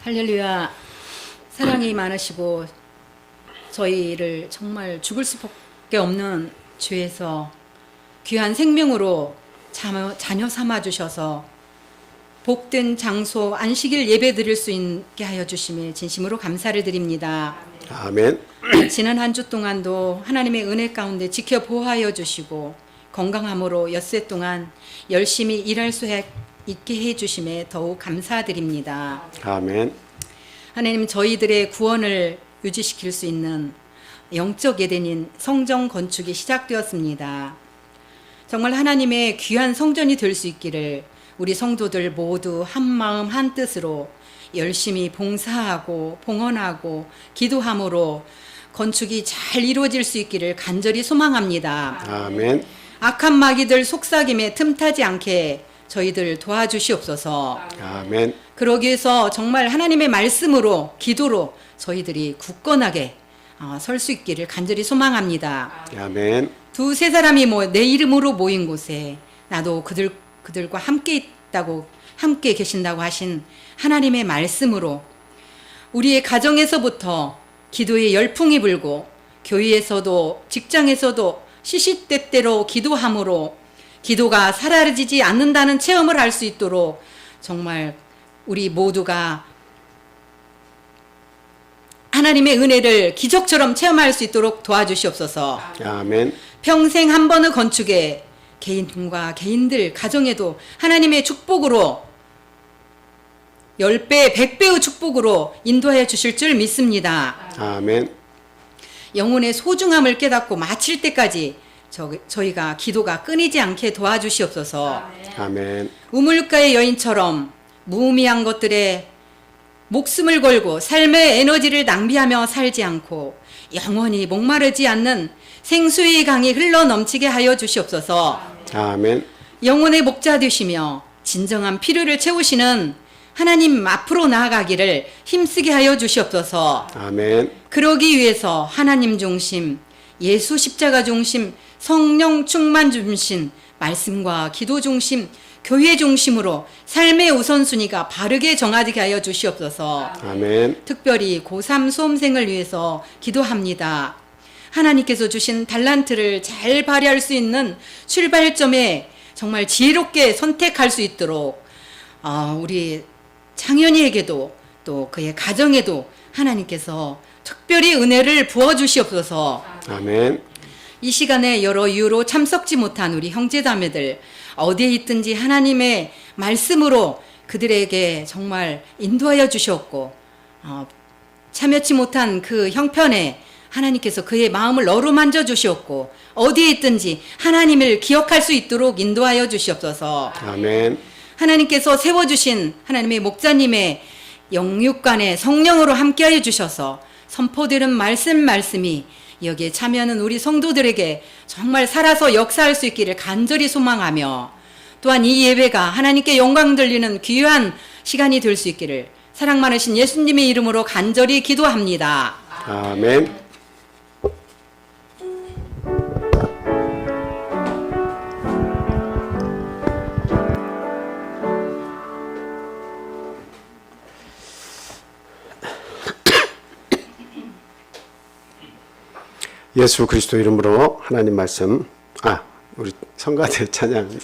할렐루야. 사랑이 많으시고 저희를 정말 죽을 수밖에 없는 죄에서 귀한 생명으로 자녀 삼아 주셔서 복된 장소 안식일 예배 드릴 수 있게 하여 주심에 진심으로 감사를 드립니다. 아멘. 지난 한 주 동안도 하나님의 은혜 가운데 지켜 보호하여 주시고 건강함으로 엿새 동안 열심히 일할 수 있게 해 주심에 더욱 감사드립니다. 아멘. 하나님, 저희들의 구원을 유지시킬 수 있는 영적 예대인 성전 건축이 시작되었습니다. 정말 하나님의 귀한 성전이 될 수 있기를 우리 성도들 모두 한 마음 한 뜻으로 열심히 봉사하고 봉헌하고 기도함으로 건축이 잘 이루어질 수 있기를 간절히 소망합니다. 아멘. 악한 마귀들 속삭임에 틈타지 않게 저희들 도와주시옵소서. 아멘. 그러기 위해서 정말 하나님의 말씀으로 기도로 저희들이 굳건하게 설 수 있기를 간절히 소망합니다. 아멘. 두세 사람이 내 이름으로 모인 곳에 나도 그들과 함께 계신다고 하신 하나님의 말씀으로 우리의 가정에서부터 기도의 열풍이 불고 교회에서도 직장에서도 시시때때로 기도함으로 기도가 사라지지 않는다는 체험을 할 수 있도록 정말 우리 모두가 하나님의 은혜를 기적처럼 체험할 수 있도록 도와주시옵소서. 아멘. 평생 한 번의 건축에 개인과 개인들 가정에도 하나님의 축복으로 10배, 100배의 축복으로 인도하여 주실 줄 믿습니다. 아멘. 영혼의 소중함을 깨닫고 마칠 때까지 저희가 기도가 끊이지 않게 도와주시옵소서. 아멘. 우물가의 여인처럼 무의미한 것들에 목숨을 걸고 삶의 에너지를 낭비하며 살지 않고 영원히 목마르지 않는 생수의 강이 흘러 넘치게 하여 주시옵소서. 아멘. 영혼의 목자 되시며 진정한 필요를 채우시는 하나님 앞으로 나아가기를 힘쓰게 하여 주시옵소서. 아멘. 그러기 위해서 하나님 중심, 예수 십자가 중심, 성령 충만 중심, 말씀과 기도 중심, 교회 중심으로 삶의 우선순위가 바르게 정하게 하여 주시옵소서. 아멘. 특별히 고3 수험생을 위해서 기도합니다. 하나님께서 주신 달란트를 잘 발휘할 수 있는 출발점에 정말 지혜롭게 선택할 수 있도록 우리 창현이에게도 또 그의 가정에도 하나님께서 특별히 은혜를 부어주시옵소서. 아멘. 이 시간에 여러 이유로 참석지 못한 우리 형제자매들 어디에 있든지 하나님의 말씀으로 그들에게 정말 인도하여 주셨고 참여치 못한 그 형편에 하나님께서 그의 마음을 어루만져 주셨고 어디에 있든지 하나님을 기억할 수 있도록 인도하여 주시옵소서. 아멘. 하나님께서 세워주신 하나님의 목자님의 영육간에 성령으로 함께하여 주셔서 선포되는 말씀이 여기에 참여하는 우리 성도들에게 정말 살아서 역사할 수 있기를 간절히 소망하며 또한 이 예배가 하나님께 영광 돌리는 귀한 시간이 될 수 있기를 사랑 많으신 예수님의 이름으로 간절히 기도합니다. 아멘. 예수 그리스도 이름으로 하나님 말씀, 우리 성가대 찬양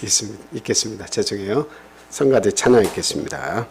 있겠습니다. 죄송해요. 성가대 찬양 있겠습니다.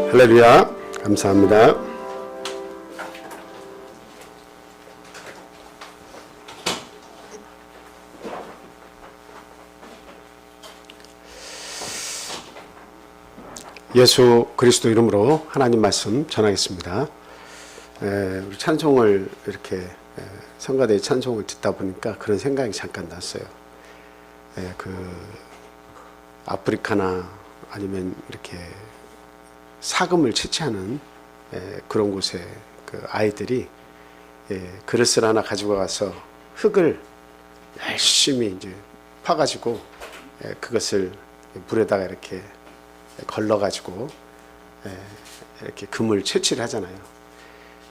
할렐루야. 감사합니다. 예수 그리스도 이름으로 하나님 말씀 전하겠습니다. 우리 찬송을 이렇게 성가대의 찬송을 듣다 보니까 그런 생각이 잠깐 났어요. 그 아프리카나 아니면 이렇게 사금을 채취하는 그런 곳에 그 아이들이 그릇을 하나 가지고 가서 흙을 열심히 이제 파가지고 그것을 물에다가 이렇게 걸러가지고 이렇게 금을 채취를 하잖아요.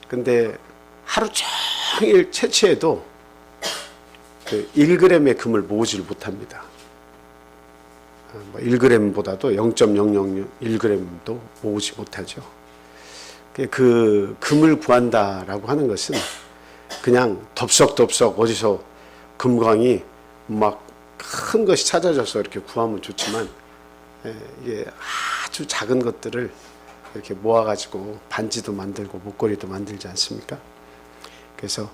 근데 하루 종일 채취해도 그 1g의 금을 모으지를 못합니다. 1g보다도 0.001g도 모으지 못하죠. 그 금을 구한다라고 하는 것은 그냥 덥석덥석 어디서 금광이 막 큰 것이 찾아져서 이렇게 구하면 좋지만 이게 아주 작은 것들을 이렇게 모아가지고 반지도 만들고 목걸이도 만들지 않습니까? 그래서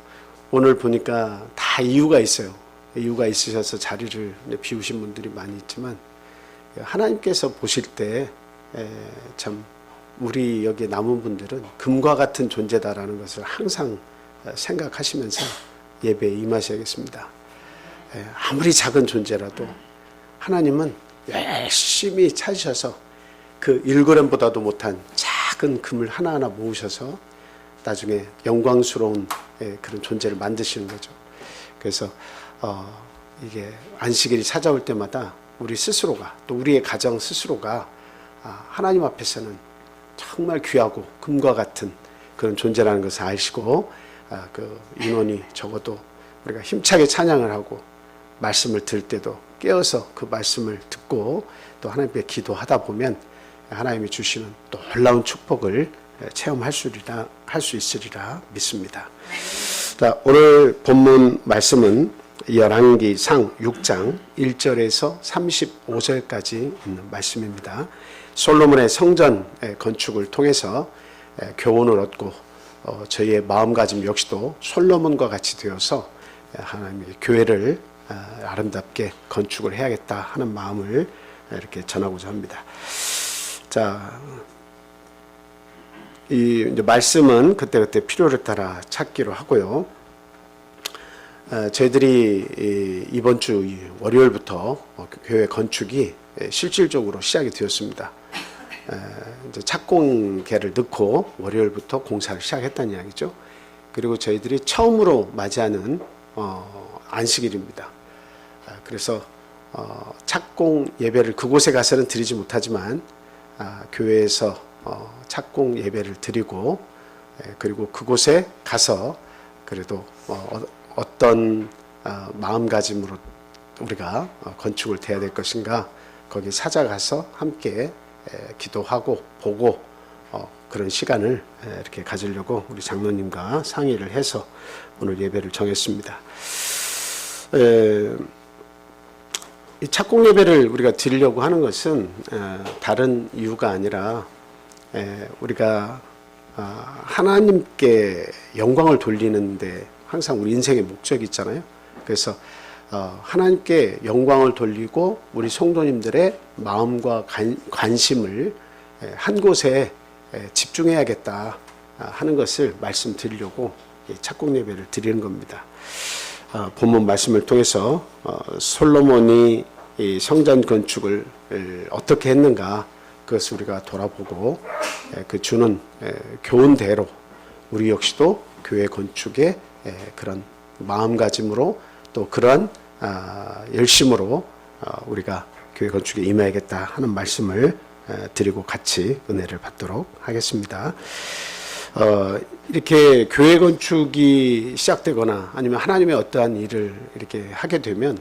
오늘 보니까 다 이유가 있어요. 이유가 있으셔서 자리를 비우신 분들이 많이 있지만 하나님께서 보실 때 참 우리 여기 남은 분들은 금과 같은 존재다라는 것을 항상 생각하시면서 예배에 임하셔야겠습니다. 아무리 작은 존재라도 하나님은 열심히 찾으셔서 그 1g보다도 못한 작은 금을 하나하나 모으셔서 나중에 영광스러운 그런 존재를 만드시는 거죠. 그래서 이게 안식일이 찾아올 때마다 우리 스스로가 또 우리의 가정 스스로가 하나님 앞에서는 정말 귀하고 금과 같은 그런 존재라는 것을 아시고 그 인원이 적어도 우리가 힘차게 찬양을 하고 말씀을 들을 때도 깨어서 그 말씀을 듣고 또 하나님께 기도하다 보면 하나님이 주시는 또 놀라운 축복을 체험할 수 있으리라 믿습니다. 자, 오늘 본문 말씀은 열왕기상 6장 1절에서 35절까지 있는 말씀입니다. 솔로몬의 성전 건축을 통해서 교훈을 얻고 저희의 마음가짐 역시도 솔로몬과 같이 되어서 하나님의 교회를 아름답게 건축을 해야겠다 하는 마음을 이렇게 전하고자 합니다. 자, 이 이제 말씀은 그때그때 필요를 따라 찾기로 하고요. 저희들이 이번 주 월요일부터 교회 건축이 실질적으로 시작이 되었습니다. 이제 착공계를 넣고 월요일부터 공사를 시작했다는 이야기죠. 그리고 저희들이 처음으로 맞이하는 안식일입니다. 그래서 착공 예배를 그곳에 가서는 드리지 못하지만 교회에서 착공 예배를 드리고 그리고 그곳에 가서 그래도 어떤 마음가짐으로 우리가 건축을 해야 될 것인가 거기 찾아가서 함께 기도하고 보고 그런 시간을 이렇게 가지려고 우리 장로님과 상의를 해서 오늘 예배를 정했습니다. 이 착공 예배를 우리가 드리려고 하는 것은 다른 이유가 아니라 우리가 하나님께 영광을 돌리는데 항상 우리 인생의 목적이 있잖아요. 그래서 하나님께 영광을 돌리고 우리 성도님들의 마음과 관심을 한 곳에 집중해야겠다 하는 것을 말씀드리려고 착공 예배를 드리는 겁니다. 본문 말씀을 통해서 솔로몬이 이 성전 건축을 어떻게 했는가 그것을 우리가 돌아보고 그 주는 교훈대로 우리 역시도 교회 건축에 그런 마음가짐으로 또 그런 열심으로 우리가 교회 건축에 임해야겠다 하는 말씀을 드리고 같이 은혜를 받도록 하겠습니다. 이렇게 교회 건축이 시작되거나 아니면 하나님의 어떠한 일을 이렇게 하게 되면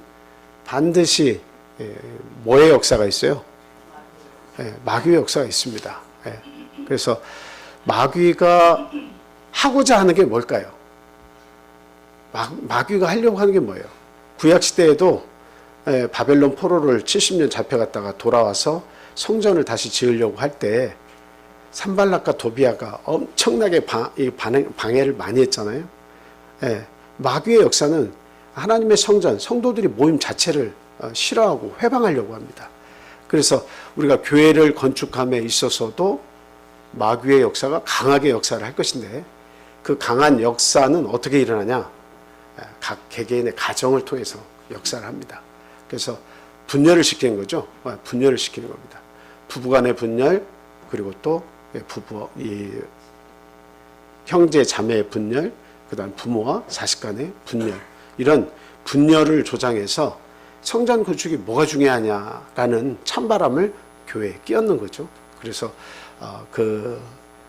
반드시 뭐의 역사가 있어요? 마귀의 역사가 있습니다. 그래서 마귀가 하고자 하는 게 뭘까요? 마귀가 하려고 하는 게 뭐예요? 구약시대에도 바벨론 포로를 70년 잡혀갔다가 돌아와서 성전을 다시 지으려고 할 때 산발락과 도비아가 엄청나게 방해를 많이 했잖아요. 예, 마귀의 역사는 하나님의 성전, 성도들이 모임 자체를 싫어하고 회방하려고 합니다. 그래서 우리가 교회를 건축함에 있어서도 마귀의 역사가 강하게 역사를 할 것인데, 그 강한 역사는 어떻게 일어나냐? 각 개개인의 가정을 통해서 역사를 합니다. 그래서 분열을 시키는 거죠. 분열을 시키는 겁니다. 부부간의 분열, 그리고 또 형제 자매의 분열, 그다음 부모와 자식 간의 분열, 이런 분열을 조장해서 성전 건축이 뭐가 중요하냐라는 찬바람을 교회에 끼얹는 거죠. 그래서 그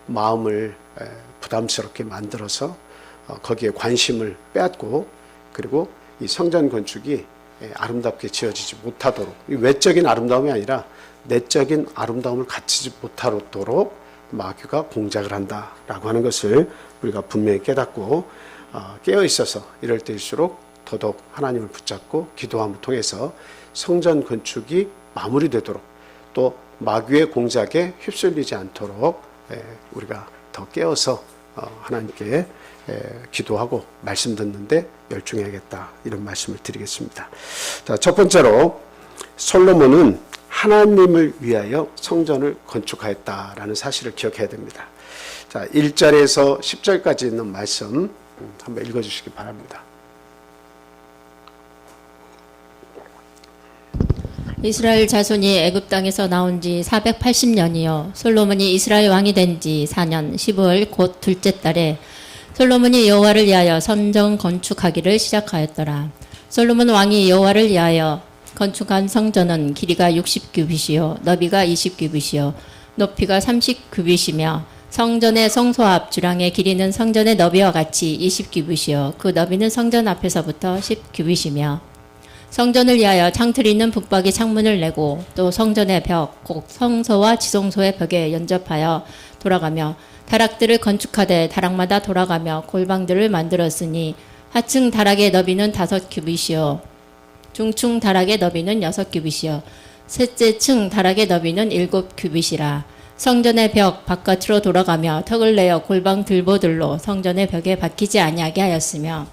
마음을 부담스럽게 만들어서 거기에 관심을 빼앗고, 그리고 이 성전 건축이 아름답게 지어지지 못하도록, 외적인 아름다움이 아니라 내적인 아름다움을 갖추지 못하도록 마귀가 공작을 한다라고 하는 것을 우리가 분명히 깨닫고 깨어 있어서 이럴 때일수록 더더욱 하나님을 붙잡고 기도함을 통해서 성전 건축이 마무리되도록, 또 마귀의 공작에 휩쓸리지 않도록 우리가 더 깨어서 하나님께 기도하고 말씀 듣는데 열중해야겠다, 이런 말씀을 드리겠습니다. 자, 첫 번째로 솔로몬은 하나님을 위하여 성전을 건축하였다라는 사실을 기억해야 됩니다. 자, 1절에서 10절까지 있는 말씀 한번 읽어주시기 바랍니다. 이스라엘 자손이 애굽 땅에서 나온 지 480년이요 솔로몬이 이스라엘 왕이 된 지 4년 15월 곧 둘째 달에 솔로몬이 여호와를 위하여 성전 건축하기를 시작하였더라. 솔로몬 왕이 여호와를 위하여 건축한 성전은 길이가 60규빗이요 너비가 20규빗이요 높이가 30규빗이며 성전의 성소 앞 주량의 길이는 성전의 너비와 같이 20규빗이요 그 너비는 성전 앞에서부터 10규빗이며 성전을 위하여 창틀이 있는 북박이 창문을 내고, 또 성전의 벽, 곧 성소와 지성소의 벽에 연접하여 돌아가며 다락들을 건축하되 다락마다 돌아가며 골방들을 만들었으니, 하층 다락의 너비는 5규빗이요 중층 다락의 너비는 6규빗이요 셋째 층 다락의 너비는 7규빗이라. 성전의 벽 바깥으로 돌아가며 턱을 내어 골방 들보들로 성전의 벽에 박히지 아니하게 하였으며,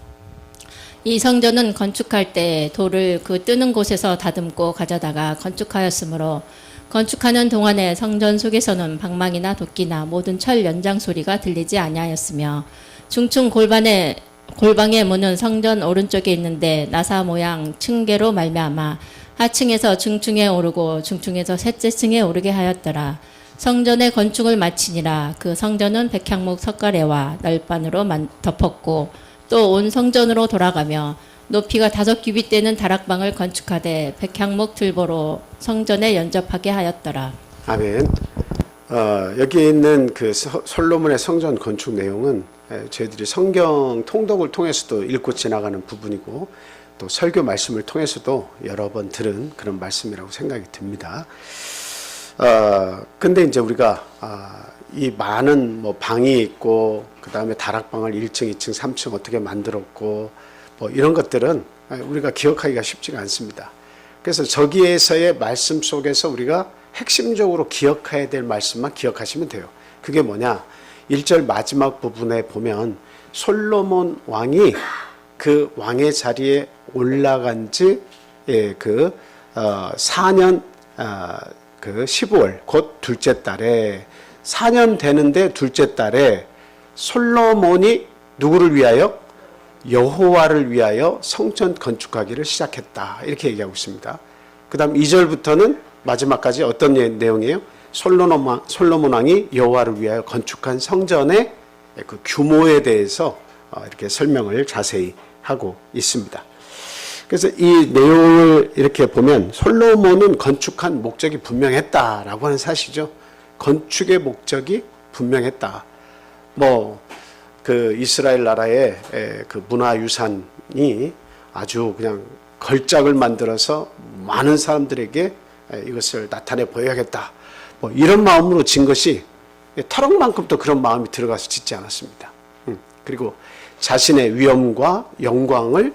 이 성전은 건축할 때 돌을 그 뜨는 곳에서 다듬고 가져다가 건축하였으므로, 건축하는 동안에 성전 속에서는 방망이나 도끼나 모든 철 연장 소리가 들리지 아니하였으며, 중층 골방의 문은 성전 오른쪽에 있는데 나사 모양 층계로 말미암아 하층에서 중층에 오르고 중층에서 셋째 층에 오르게 하였더라. 성전의 건축을 마치니라. 그 성전은 백향목 석가래와 널판으로 덮었고, 또 온 성전으로 돌아가며 높이가 5규빗 되는 다락방을 건축하되 백향목 들보로 성전에 연접하게 하였더라. 아멘. 여기 있는 그 솔로몬의 성전 건축 내용은 저희들이 성경 통독을 통해서도 읽고 지나가는 부분이고, 또 설교 말씀을 통해서도 여러 번 들은 그런 말씀이라고 생각이 듭니다. 근데 이제 우리가 이 많은 뭐 방이 있고, 그 다음에 다락방을 1층, 2층, 3층 어떻게 만들었고, 뭐 이런 것들은 우리가 기억하기가 쉽지가 않습니다. 그래서 저기에서의 말씀 속에서 우리가 핵심적으로 기억해야 될 말씀만 기억하시면 돼요. 그게 뭐냐? 1절 마지막 부분에 보면 솔로몬 왕이 그 왕의 자리에 올라간 지 4년 그 15월 곧 둘째 달에, 4년 되는데 둘째 달에 솔로몬이 누구를 위하여? 여호와를 위하여 성전 건축하기를 시작했다, 이렇게 얘기하고 있습니다. 그 다음 2절부터는 마지막까지 어떤 내용이에요? 솔로몬 왕이 여호와를 위하여 건축한 성전의 그 규모에 대해서 이렇게 설명을 자세히 하고 있습니다. 그래서 이 내용을 이렇게 보면 솔로몬은 건축한 목적이 분명했다라고 하는 사실이죠. 건축의 목적이 분명했다. 그 이스라엘 나라의 그 문화유산이 아주 그냥 걸작을 만들어서 많은 사람들에게 이것을 나타내 보여야겠다, 이런 마음으로 진 것이 터럭만큼도 그런 마음이 들어가서 짓지 않았습니다. 그리고 자신의 위엄과 영광을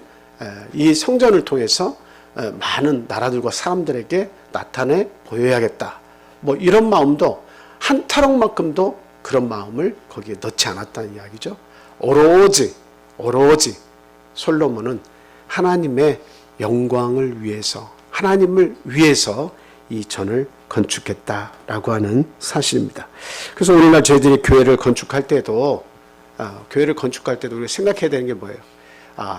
이 성전을 통해서 많은 나라들과 사람들에게 나타내 보여야겠다, 이런 마음도 한 터럭만큼도 그런 마음을 거기에 넣지 않았다는 이야기죠. 오로지 솔로몬은 하나님의 영광을 위해서, 하나님을 위해서 이 전을 건축했다라고 하는 사실입니다. 그래서 오늘날 저희들이 교회를 건축할 때도 우리가 생각해야 되는 게 뭐예요?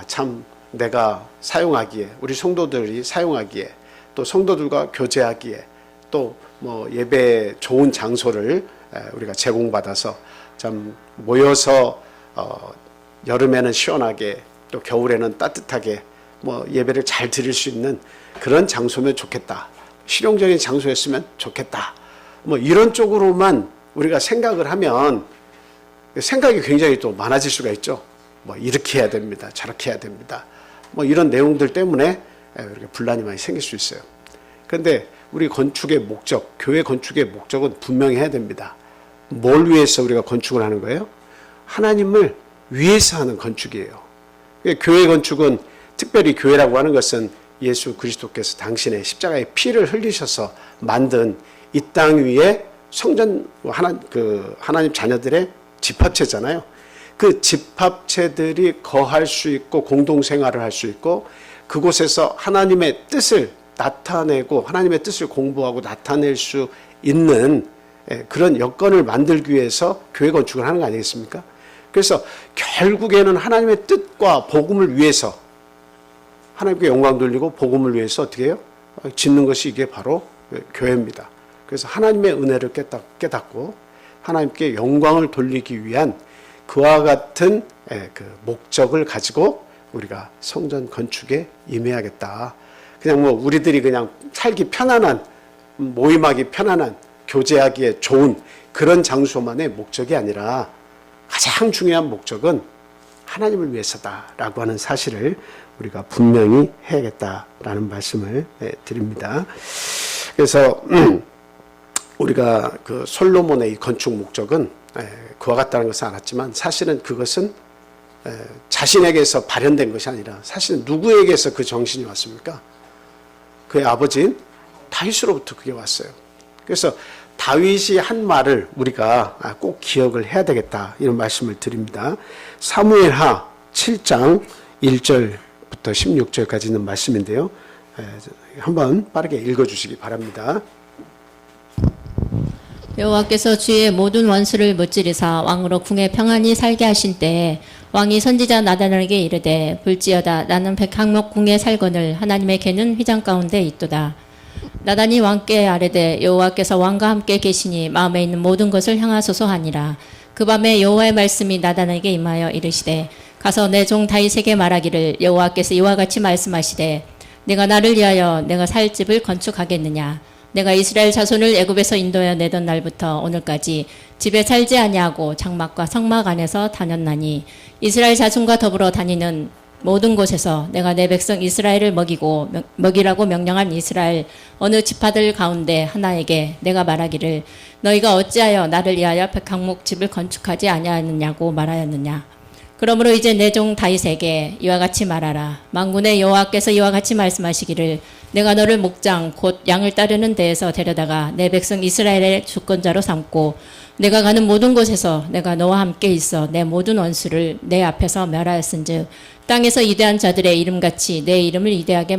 참 내가 사용하기에, 우리 성도들이 사용하기에, 또 성도들과 교제하기에, 또 뭐 예배 좋은 장소를 우리가 제공받아서 참 모여서 여름에는 시원하게, 또 겨울에는 따뜻하게 뭐 예배를 잘 드릴 수 있는 그런 장소면 좋겠다. 실용적인 장소였으면 좋겠다. 뭐 이런 쪽으로만 우리가 생각을 하면 생각이 굉장히 또 많아질 수가 있죠. 뭐 이렇게 해야 됩니다. 저렇게 해야 됩니다. 뭐 이런 내용들 때문에 이렇게 분란이 많이 생길 수 있어요. 그런데 우리 건축의 목적, 교회 건축의 목적은 분명히 해야 됩니다. 뭘 위해서 우리가 건축을 하는 거예요? 하나님을 위해서 하는 건축이에요. 교회 건축은, 특별히 교회라고 하는 것은 예수 그리스도께서 당신의 십자가의 피를 흘리셔서 만든 이 땅 위에 성전, 하나님 자녀들의 집합체잖아요. 그 집합체들이 거할 수 있고 공동생활을 할 수 있고, 그곳에서 하나님의 뜻을 나타내고 하나님의 뜻을 공부하고 나타낼 수 있는 그런 여건을 만들기 위해서 교회 건축을 하는 거 아니겠습니까? 그래서 결국에는 하나님의 뜻과 복음을 위해서, 하나님께 영광 돌리고 복음을 위해서 어떻게 해요? 짓는 것이 이게 바로 교회입니다. 그래서 하나님의 은혜를 깨닫고 하나님께 영광을 돌리기 위한 그와 같은 그 목적을 가지고 우리가 성전 건축에 임해야겠다. 그냥 뭐 우리들이 그냥 살기 편안한, 모임하기 편안한, 교제하기에 좋은 그런 장소만의 목적이 아니라 가장 중요한 목적은 하나님을 위해서다라고 하는 사실을 우리가 분명히 해야겠다라는 말씀을 드립니다. 그래서 우리가 그 솔로몬의 이 건축 목적은 그와 같다는 것을 알았지만, 사실은 그것은 자신에게서 발현된 것이 아니라 사실은 누구에게서 그 정신이 왔습니까? 그의 아버지인 다윗으로부터 그게 왔어요. 그래서 다윗이 한 말을 우리가 꼭 기억을 해야 되겠다, 이런 말씀을 드립니다. 사무엘하 7장 1절부터 16절까지 있는 말씀인데요. 한번 빠르게 읽어주시기 바랍니다. 여호와께서 주의 모든 원수를 무찌르사 왕으로 궁에 평안히 살게 하신 때에 왕이 선지자 나단에게 이르되, 볼지어다 나는 백항목 궁에 살거늘 하나님의 개는 휘장 가운데 있도다. 나단이 왕께 아뢰되, 여호와께서 왕과 함께 계시니 마음에 있는 모든 것을 향하소서 하니라. 그 밤에 여호와의 말씀이 나단에게 임하여 이르시되, 가서 내 종 다윗에게 말하기를, 여호와께서 이와 같이 말씀하시되, 내가 나를 위하여 내가 살 집을 건축하겠느냐. 내가 이스라엘 자손을 애굽에서 인도하여 내던 날부터 오늘까지 집에 살지 아니하고 장막과 성막 안에서 다녔나니, 이스라엘 자손과 더불어 다니는 모든 곳에서 내가 내 백성 이스라엘을 먹이라고 명령한 이스라엘 어느 지파들 가운데 하나에게 내가 말하기를, 너희가 어찌하여 나를 위하여 백항목 집을 건축하지 아니하느냐고 말하였느냐. 그러므로 이제 내 종 다윗에게 이와 같이 말하라. 만군의 여호와께서 이와 같이 말씀하시기를, 내가 너를 목장 곧 양을 따르는 데에서 데려다가 내 백성 이스라엘의 주권자로 삼고, 내가 가는 모든 곳에서 내가 너와 함께 있어 내 모든 원수를 내 앞에서 멸하였은즉, 땅에서 이대한 자들의 이름같이 내 이름을 이대하게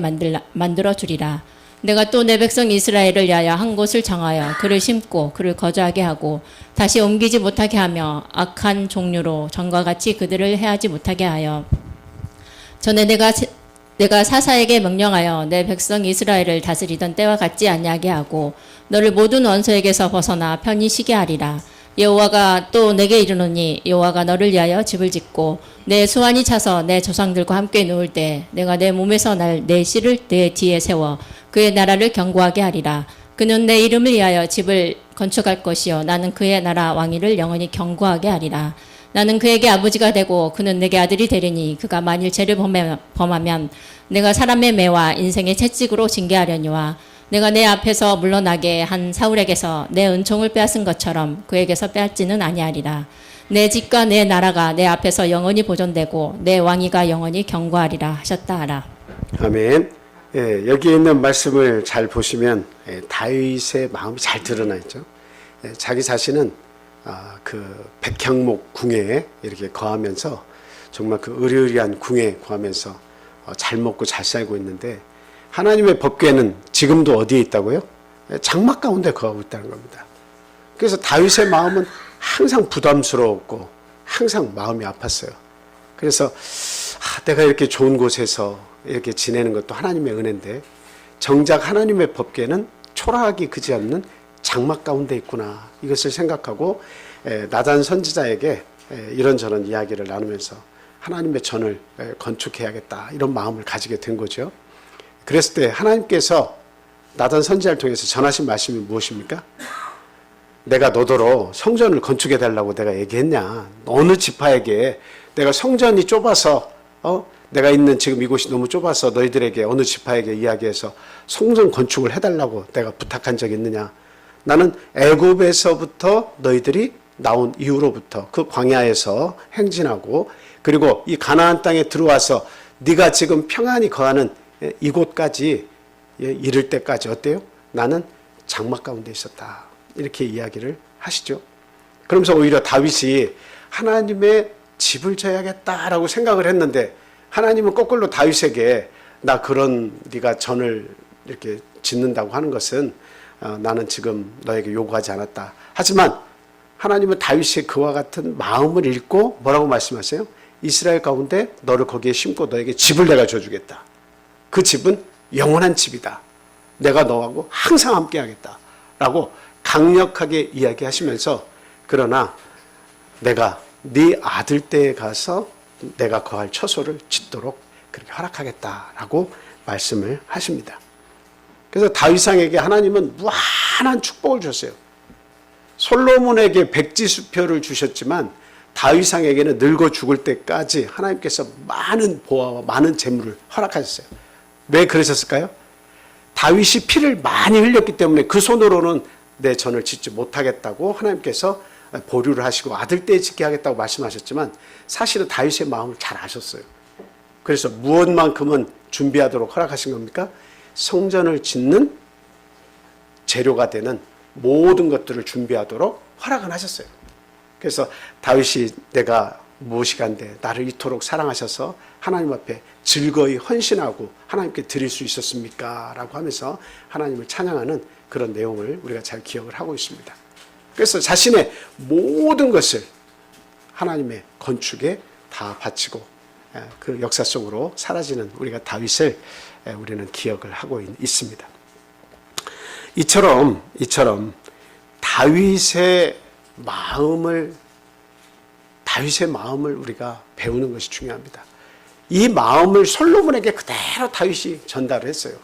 만들어 주리라. 내가 또 내 백성 이스라엘을 위하여 한 곳을 정하여 그를 심고 그를 거주하게 하고 다시 옮기지 못하게 하며 악한 종류로 전과 같이 그들을 해하지 못하게 하여, 전에 내가 사사에게 명령하여 내 백성 이스라엘을 다스리던 때와 같지 아니하게 하고 너를 모든 원수에게서 벗어나 편히 쉬게 하리라. 여호와가 또 내게 이르노니, 여호와가 너를 위하여 집을 짓고 내 수완이 차서 내 조상들과 함께 누울 때 내가 내 몸에서 내 씨를 내 뒤에 세워 그의 나라를 견고하게 하리라. 그는 내 이름을 위하여 집을 건축할 것이요 나는 그의 나라 왕위를 영원히 견고하게 하리라. 나는 그에게 아버지가 되고 그는 내게 아들이 되리니, 그가 만일 죄를 범하면 내가 사람의 매와 인생의 채찍으로 징계하려니와, 내가 내 앞에서 물러나게 한 사울에게서 내 은총을 빼앗은 것처럼 그에게서 빼앗지는 아니하리라. 내 집과 내 나라가 내 앞에서 영원히 보존되고 내 왕위가 영원히 견고하리라 하셨다 하라. 아멘. 여기에 있는 말씀을 잘 보시면 다윗의 마음이 잘 드러나 있죠. 자기 자신은 그 백향목 궁에 이렇게 거하면서 정말 그 의리의리한 궁에 거하면서 잘 먹고 잘 살고 있는데 하나님의 법궤는 지금도 어디에 있다고요? 장막 가운데 거하고 있다는 겁니다. 그래서 다윗의 마음은 항상 부담스러웠고 항상 마음이 아팠어요. 그래서 내가 이렇게 좋은 곳에서 이렇게 지내는 것도 하나님의 은혜인데 정작 하나님의 법궤는 초라하기 그지없는 장막 가운데 있구나. 이것을 생각하고 나단 선지자에게 이런저런 이야기를 나누면서 하나님의 전을 건축해야겠다. 이런 마음을 가지게 된 거죠. 그랬을 때 하나님께서 나단 선지자를 통해서 전하신 말씀이 무엇입니까? 내가 너더러 성전을 건축해 달라고 내가 얘기했냐? 어느 지파에게 내가 성전이 좁아서 내가 있는 지금 이곳이 너무 좁아서 너희들에게 어느 지파에게 이야기해서 성전 건축을 해달라고 내가 부탁한 적이 있느냐? 나는 애굽에서부터 너희들이 나온 이후로부터 그 광야에서 행진하고 그리고 이 가나안 땅에 들어와서 네가 지금 평안히 거하는 이곳까지 이를 때까지 어때요? 나는 장막 가운데 있었다. 이렇게 이야기를 하시죠. 그러면서 오히려 다윗이 하나님의 집을 져야겠다라고 생각을 했는데 하나님은 거꾸로 다윗에게 나 그런 네가 전을 이렇게 짓는다고 하는 것은 나는 지금 너에게 요구하지 않았다. 하지만 하나님은 다윗의 그와 같은 마음을 읽고 뭐라고 말씀하세요? 이스라엘 가운데 너를 거기에 심고 너에게 집을 내가 줘주겠다. 그 집은 영원한 집이다. 내가 너하고 항상 함께 하겠다. 라고 강력하게 이야기하시면서 그러나 내가 네 아들 때에 가서 내가 거할 처소를 짓도록 그렇게 허락하겠다라고 말씀을 하십니다. 그래서 다윗왕에게 하나님은 무한한 축복을 줬어요. 솔로몬에게 백지수표를 주셨지만 다윗왕에게는 늙어 죽을 때까지 하나님께서 많은 보화와 많은 재물을 허락하셨어요. 왜 그러셨을까요? 다윗이 피를 많이 흘렸기 때문에 그 손으로는 내 전을 짓지 못하겠다고 하나님께서 보류를 하시고 아들 때에 짓게 하겠다고 말씀하셨지만 사실은 다윗의 마음을 잘 아셨어요. 그래서 무엇만큼은 준비하도록 허락하신 겁니까? 성전을 짓는 재료가 되는 모든 것들을 준비하도록 허락을 하셨어요. 그래서 다윗이 내가 무엇이간데 나를 이토록 사랑하셔서 하나님 앞에 즐거이 헌신하고 하나님께 드릴 수 있었습니까? 라고 하면서 하나님을 찬양하는 그런 내용을 우리가 잘 기억을 하고 있습니다. 그래서 자신의 모든 것을 하나님의 건축에 다 바치고 그 역사 속으로 사라지는 우리가 다윗을 우리는 기억을 하고 있습니다. 이처럼 다윗의 마음을 우리가 배우는 것이 중요합니다. 이 마음을 솔로몬에게 그대로 다윗이 전달을 했어요.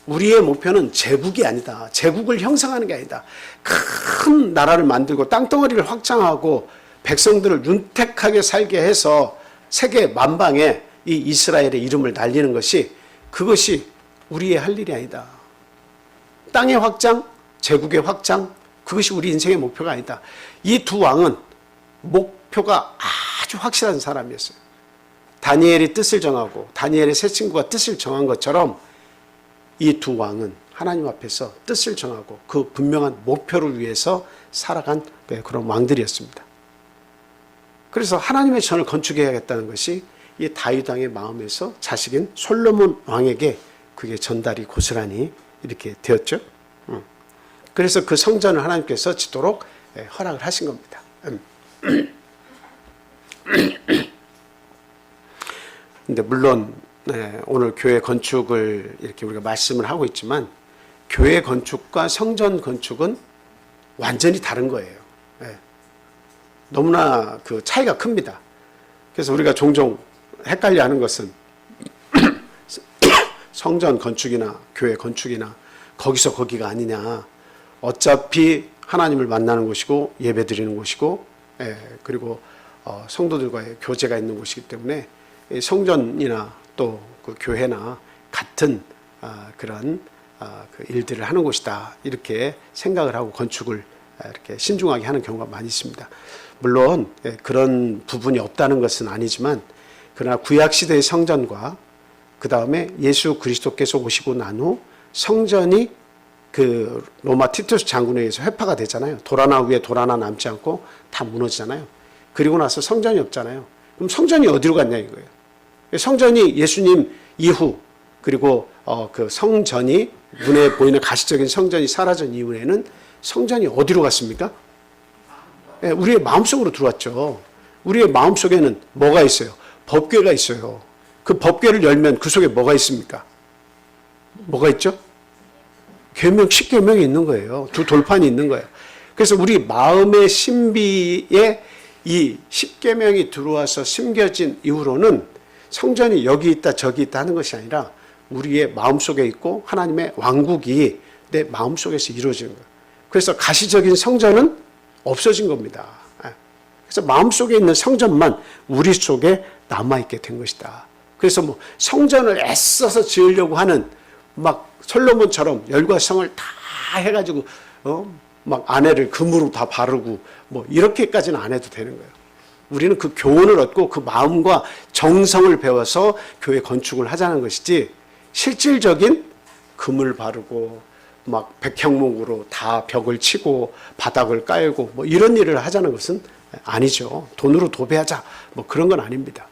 우리의 목표는 제국이 아니다. 제국을 형성하는 게 아니다. 큰 나라를 만들고 땅덩어리를 확장하고 백성들을 윤택하게 살게 해서 세계 만방에 이 이스라엘의 이름을 날리는 것이 그것이 우리의 할 일이 아니다. 땅의 확장, 제국의 확장, 그것이 우리 인생의 목표가 아니다. 이 두 왕은 목표가 아주 확실한 사람이었어요. 다니엘이 뜻을 정하고 다니엘의 세 친구가 뜻을 정한 것처럼 이 두 왕은 하나님 앞에서 뜻을 정하고 그 분명한 목표를 위해서 살아간 그런 왕들이었습니다. 그래서 하나님의 전을 건축해야겠다는 것이 이 다윗 왕의 마음에서 자식인 솔로몬 왕에게 그게 전달이 고스란히 이렇게 되었죠. 그래서 그 성전을 하나님께서 짓도록 허락을 하신 겁니다. 근데 물론 오늘 교회 건축을 이렇게 우리가 말씀을 하고 있지만 교회 건축과 성전 건축은 완전히 다른 거예요. 너무나 그 차이가 큽니다. 그래서 우리가 종종 헷갈려하는 것은 성전 건축이나 교회 건축이나 거기서 거기가 아니냐. 어차피 하나님을 만나는 곳이고 예배드리는 곳이고 그리고 성도들과의 교제가 있는 곳이기 때문에 성전이나 또 그 교회나 같은 그런 그 일들을 하는 곳이다 이렇게 생각을 하고 건축을 이렇게 신중하게 하는 경우가 많이 있습니다. 물론 그런 부분이 없다는 것은 아니지만 그러나 구약 시대의 성전과 그 다음에 예수 그리스도께서 오시고 난 후 성전이 그 로마 티투스 장군에 의해서 회파가 되잖아요. 돌 하나 위에 돌 하나 남지 않고 다 무너지잖아요. 그리고 나서 성전이 없잖아요. 그럼 성전이 어디로 갔냐 이거예요. 성전이 예수님 이후 그리고 그 성전이 눈에 보이는 가시적인 성전이 사라진 이후에는 성전이 어디로 갔습니까? 우리의 마음속으로 들어왔죠. 우리의 마음속에는 뭐가 있어요? 법궤가 있어요. 그 법궤를 열면 그 속에 뭐가 있습니까? 뭐가 있죠? 계명, 십계명이 있는 거예요. 두 돌판이 있는 거예요. 그래서 우리 마음의 신비에 이 십계명이 들어와서 심겨진 이후로는 성전이 여기 있다 저기 있다 하는 것이 아니라 우리의 마음속에 있고 하나님의 왕국이 내 마음속에서 이루어지는 거예요. 그래서 가시적인 성전은 없어진 겁니다. 그래서 마음속에 있는 성전만 우리 속에 남아있게 된 것이다. 그래서 뭐 성전을 애써서 지으려고 하는 막 솔로몬처럼 열과 성을 다 해가지고 막 안에를 금으로 다 바르고 뭐 이렇게까지는 안 해도 되는 거예요. 우리는 그 교훈을 얻고 그 마음과 정성을 배워서 교회 건축을 하자는 것이지 실질적인 금을 바르고 막 백향목으로 다 벽을 치고 바닥을 깔고 뭐 이런 일을 하자는 것은 아니죠. 돈으로 도배하자 뭐 그런 건 아닙니다.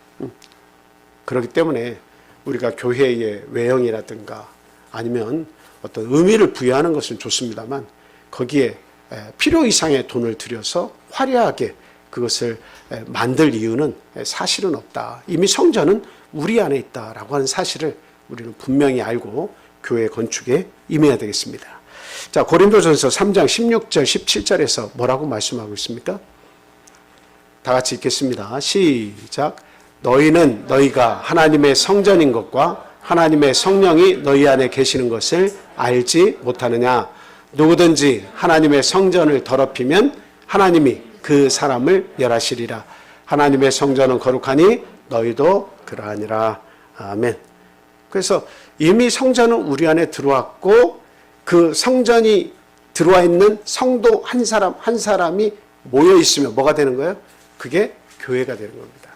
그렇기 때문에 우리가 교회의 외형이라든가 아니면 어떤 의미를 부여하는 것은 좋습니다만 거기에 필요 이상의 돈을 들여서 화려하게 그것을 만들 이유는 사실은 없다. 이미 성전은 우리 안에 있다라고 하는 사실을 우리는 분명히 알고 교회 건축에 임해야 되겠습니다. 자, 고린도전서 3장 16절 17절에서 뭐라고 말씀하고 있습니까? 다 같이 읽겠습니다. 시작. 너희는 너희가 하나님의 성전인 것과 하나님의 성령이 너희 안에 계시는 것을 알지 못하느냐? 누구든지 하나님의 성전을 더럽히면 하나님이 그 사람을 멸하시리라. 하나님의 성전은 거룩하니 너희도 그러하니라. 아멘. 그래서 이미 성전은 우리 안에 들어왔고 그 성전이 들어와 있는 성도 한 사람 한 사람이 모여 있으면 뭐가 되는 거예요? 그게 교회가 되는 겁니다.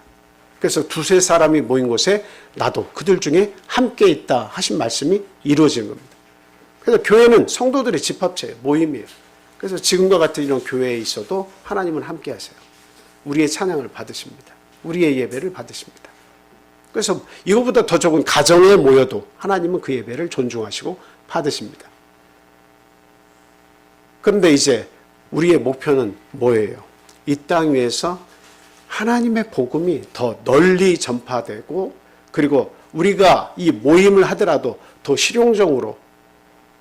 그래서 두세 사람이 모인 곳에 나도 그들 중에 함께 있다 하신 말씀이 이루어지는 겁니다. 그래서 교회는 성도들의 집합체예요. 모임이에요. 그래서 지금과 같은 이런 교회에 있어도 하나님은 함께 하세요. 우리의 찬양을 받으십니다. 우리의 예배를 받으십니다. 그래서 이거보다 더 적은 가정에 모여도 하나님은 그 예배를 존중하시고 받으십니다. 그런데 이제 우리의 목표는 뭐예요? 이 땅 위에서 하나님의 복음이 더 널리 전파되고 그리고 우리가 이 모임을 하더라도 더 실용적으로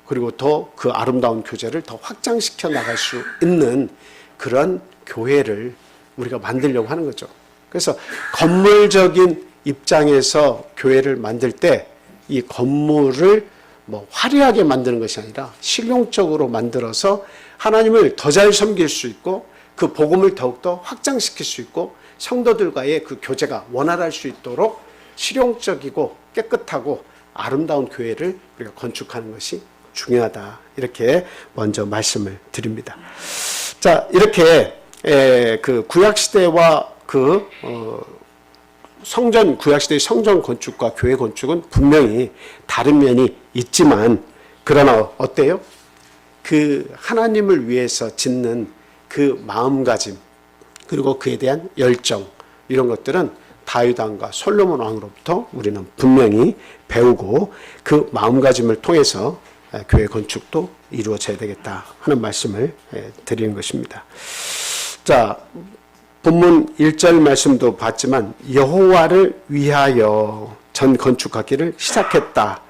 그리고 더 그 아름다운 교제를 더 확장시켜 나갈 수 있는 그런 교회를 우리가 만들려고 하는 거죠. 그래서 건물적인 입장에서 교회를 만들 때 이 건물을 뭐 화려하게 만드는 것이 아니라 실용적으로 만들어서 하나님을 더 잘 섬길 수 있고 그 복음을 더욱더 확장시킬 수 있고 성도들과의 그 교제가 원활할 수 있도록 실용적이고 깨끗하고 아름다운 교회를 우리가 건축하는 것이 중요하다. 이렇게 먼저 말씀을 드립니다. 자, 이렇게 그 구약시대와 그 구약시대의 성전 건축과 교회 건축은 분명히 다른 면이 있지만 그러나 어때요? 그 하나님을 위해서 짓는 그 마음가짐 그리고 그에 대한 열정 이런 것들은 다윗 왕과 솔로몬 왕으로부터 우리는 분명히 배우고 그 마음가짐을 통해서 교회 건축도 이루어져야 되겠다 하는 말씀을 드리는 것입니다. 자, 본문 1절 말씀도 봤지만 여호와를 위하여 전 건축하기를 시작했다.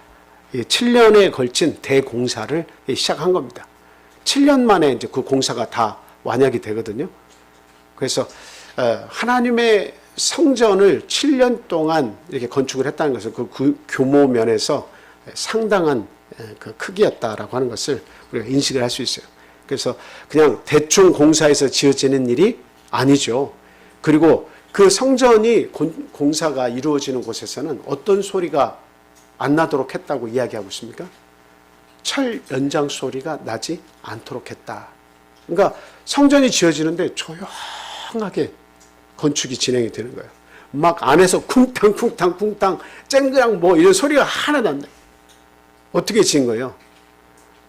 7년에 걸친 대공사를 시작한 겁니다. 7년 만에 이제 그 공사가 다 완약이 되거든요. 그래서 하나님의 성전을 7년 동안 이렇게 건축을 했다는 것은 그 규모 면에서 상당한 그 크기였다라고 하는 것을 우리가 인식을 할 수 있어요. 그래서 그냥 대충 공사해서 지어지는 일이 아니죠. 그리고 그 성전이 공사가 이루어지는 곳에서는 어떤 소리가 안 나도록 했다고 이야기하고 있습니까? 철 연장 소리가 나지 않도록 했다. 그러니까 성전이 지어지는데 조용하게 건축이 진행이 되는 거예요. 막 안에서 쿵탕 쨍그랑 뭐 이런 소리가 하나도 안 나요. 어떻게 지은 거예요?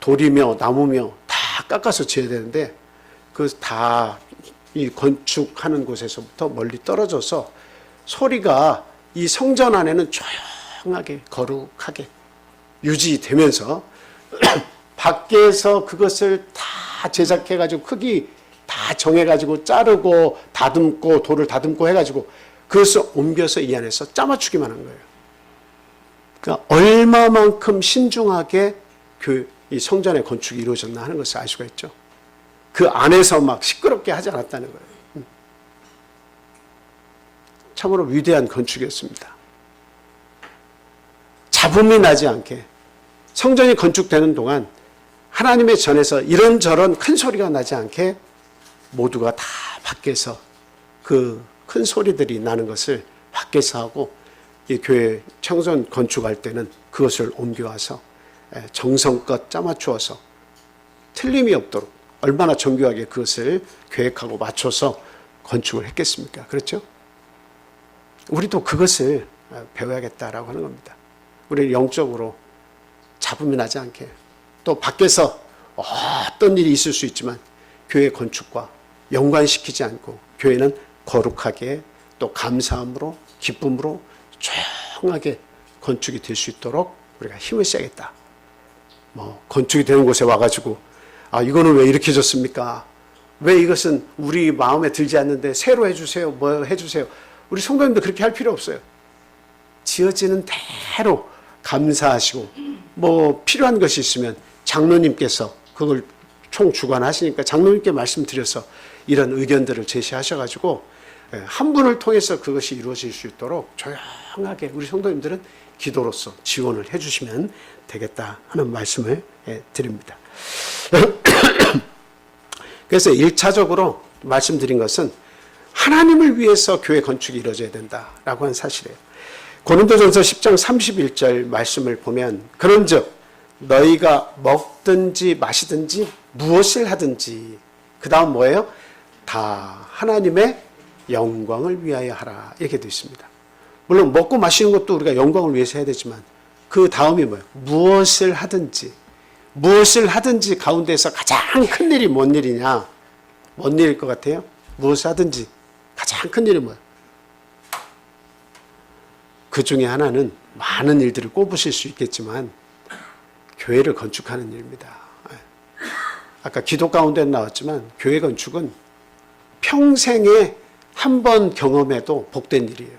돌이며 나무며 다 깎아서 지어야 되는데 그 다 이 건축하는 곳에서부터 멀리 떨어져서 소리가 이 성전 안에는 조용하게 거룩하게 유지되면서 밖에서 그것을 다 제작해가지고 크기 다 정해가지고 자르고 다듬고 돌을 다듬고 해가지고 그것을 옮겨서 이 안에서 짜맞추기만 한 거예요. 그러니까 얼마만큼 신중하게 이 성전의 건축이 이루어졌나 하는 것을 알 수가 있죠. 그 안에서 막 시끄럽게 하지 않았다는 거예요. 참으로 위대한 건축이었습니다. 잡음이 나지 않게 성전이 건축되는 동안 하나님의 전에서 이런저런 큰 소리가 나지 않게 모두가 다 밖에서 그 큰 소리들이 나는 것을 밖에서 하고 이 교회 청전 건축할 때는 그것을 옮겨와서 정성껏 짜맞추어서 틀림이 없도록 얼마나 정교하게 그것을 계획하고 맞춰서 건축을 했겠습니까? 그렇죠? 우리도 그것을 배워야겠다라고 하는 겁니다. 우리는 영적으로 잡음이 나지 않게 또 밖에서 어떤 일이 있을 수 있지만 교회 건축과 연관시키지 않고 교회는 거룩하게 또 감사함으로 기쁨으로 조용하게 건축이 될 수 있도록 우리가 힘을 써야겠다. 뭐 건축이 되는 곳에 와가지고 이거는 왜 이렇게 졌습니까? 왜 이것은 우리 마음에 들지 않는데 새로 해주세요. 뭐 해주세요. 우리 성도님도 그렇게 할 필요 없어요. 지어지는 대로 감사하시고 뭐 필요한 것이 있으면 장로님께서 그걸 총주관하시니까 장로님께 말씀드려서 이런 의견들을 제시하셔가지고 한 분을 통해서 그것이 이루어질 수 있도록 조용하게 우리 성도님들은 기도로서 지원을 해주시면 되겠다 하는 말씀을 드립니다. 그래서 1차적으로 말씀드린 것은 하나님을 위해서 교회 건축이 이루어져야 된다라고 하는 사실이에요. 고린도전서 10장 31절 말씀을 보면 그런즉 너희가 먹든지 마시든지 무엇을 하든지 그 다음 뭐예요? 다 하나님의 영광을 위하여 하라 이렇게 되어 있습니다. 물론 먹고 마시는 것도 우리가 영광을 위해서 해야 되지만 그 다음이 뭐예요? 무엇을 하든지 가운데서 가장 큰 일이 뭔 일이냐? 뭔 일일 것 같아요? 무엇을 하든지 가장 큰 일이 뭐예요? 그 중에 하나는 많은 일들을 꼽으실 수 있겠지만 교회를 건축하는 일입니다. 아까 기도 가운데 나왔지만 교회 건축은 평생에 한 번 경험해도 복된 일이에요.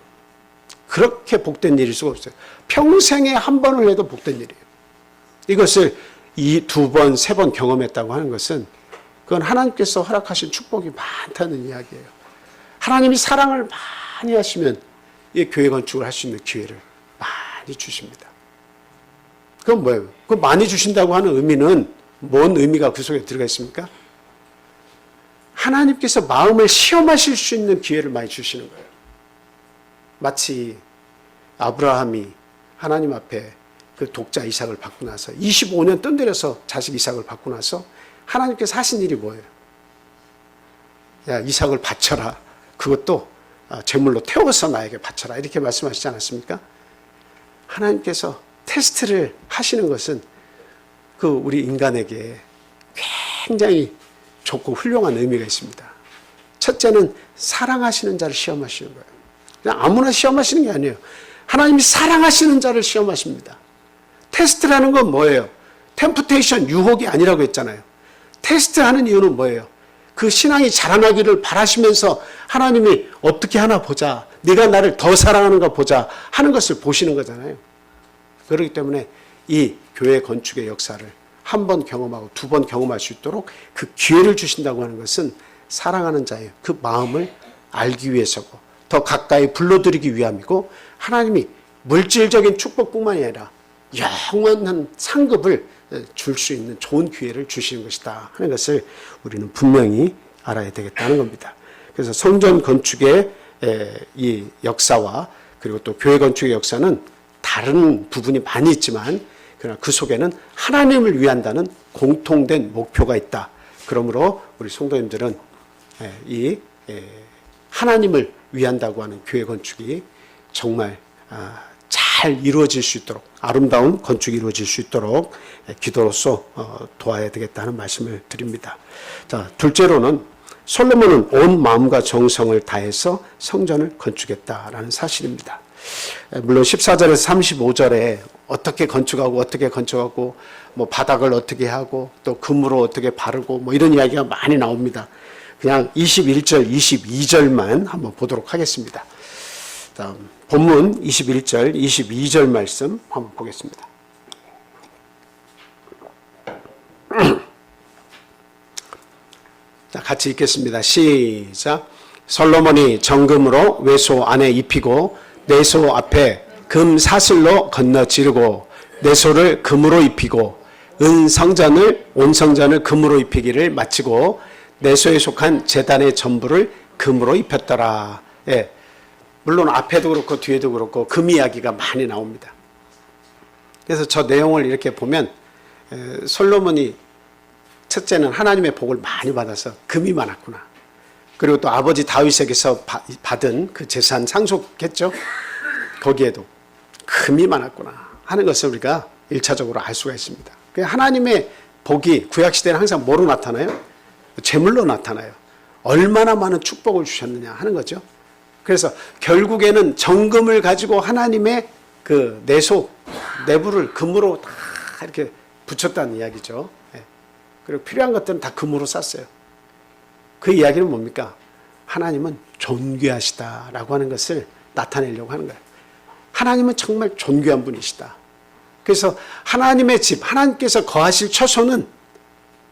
그렇게 복된 일일 수가 없어요. 평생에 한 번을 해도 복된 일이에요. 이것을 두 번, 세 번 경험했다고 하는 것은 그건 하나님께서 허락하신 축복이 많다는 이야기예요. 하나님이 사랑을 많이 하시면 이 교회 건축을 할 수 있는 기회를 많이 주십니다. 그건 뭐예요? 그 많이 주신다고 하는 의미는 뭔 의미가 그 속에 들어가 있습니까? 하나님께서 마음을 시험하실 수 있는 기회를 많이 주시는 거예요. 마치 아브라함이 하나님 앞에 그 독자 이삭을 받고 나서 25년 뜬들여서 자식 이삭을 받고 나서 하나님께서 하신 일이 뭐예요? 야, 이삭을 바쳐라. 그것도 제물로 태워서 나에게 바쳐라. 이렇게 말씀하시지 않았습니까? 하나님께서 테스트를 하시는 것은 그 우리 인간에게 굉장히 좋고 훌륭한 의미가 있습니다. 첫째는 사랑하시는 자를 시험하시는 거예요. 그냥 아무나 시험하시는 게 아니에요. 하나님이 사랑하시는 자를 시험하십니다. 테스트라는 건 뭐예요? 템프테이션, 유혹이 아니라고 했잖아요. 테스트하는 이유는 뭐예요? 그 신앙이 자라나기를 바라시면서 하나님이 어떻게 하나 보자. 네가 나를 더 사랑하는가 보자 하는 것을 보시는 거잖아요. 그렇기 때문에 이 교회 건축의 역사를 한 번 경험하고 두 번 경험할 수 있도록 그 기회를 주신다고 하는 것은 사랑하는 자의 그 마음을 알기 위해서고 더 가까이 불러들이기 위함이고 하나님이 물질적인 축복뿐만이 아니라 영원한 상급을 줄 수 있는 좋은 기회를 주시는 것이다 하는 것을 우리는 분명히 알아야 되겠다는 겁니다. 그래서 성전 건축의 이 역사와 그리고 또 교회 건축의 역사는 다른 부분이 많이 있지만 그러나 그 속에는 하나님을 위한다는 공통된 목표가 있다. 그러므로 우리 성도님들은 이 하나님을 위한다고 하는 교회 건축이 정말 잘 잘 이루어질 수 있도록, 아름다운 건축이 이루어질 수 있도록 기도로서 도와야 되겠다는 말씀을 드립니다. 자, 둘째로는 솔로몬은 온 마음과 정성을 다해서 성전을 건축했다라는 사실입니다. 물론 14절에서 35절에 어떻게 건축하고 뭐 바닥을 어떻게 하고 또 금으로 어떻게 바르고 뭐 이런 이야기가 많이 나옵니다. 그냥 21절, 22절만 한번 보도록 하겠습니다. 다음 본문 21절, 22절 말씀 한번 보겠습니다. 자, 같이 읽겠습니다. 시작. 솔로몬이 정금으로 외소 안에 입히고 내소 앞에 금 사슬로 건너 지르고 내소를 금으로 입히고 온 성전을 금으로 입히기를 마치고 내소에 속한 제단의 전부를 금으로 입혔더라. 예. 물론 앞에도 그렇고 뒤에도 그렇고 금 이야기가 많이 나옵니다. 그래서 저 내용을 이렇게 보면 솔로몬이 첫째는 하나님의 복을 많이 받아서 금이 많았구나. 그리고 또 아버지 다윗에게서 받은 그 재산 상속했죠. 거기에도 금이 많았구나 하는 것을 우리가 1차적으로 알 수가 있습니다. 하나님의 복이 구약시대는 항상 뭐로 나타나요? 재물로 나타나요. 얼마나 많은 축복을 주셨느냐 하는 거죠. 그래서 결국에는 정금을 가지고 하나님의 그 내부를 금으로 다 이렇게 붙였다는 이야기죠. 그리고 필요한 것들은 다 금으로 쌌어요. 그 이야기는 뭡니까? 하나님은 존귀하시다라고 하는 것을 나타내려고 하는 거예요. 하나님은 정말 존귀한 분이시다. 그래서 하나님의 집, 하나님께서 거하실 처소는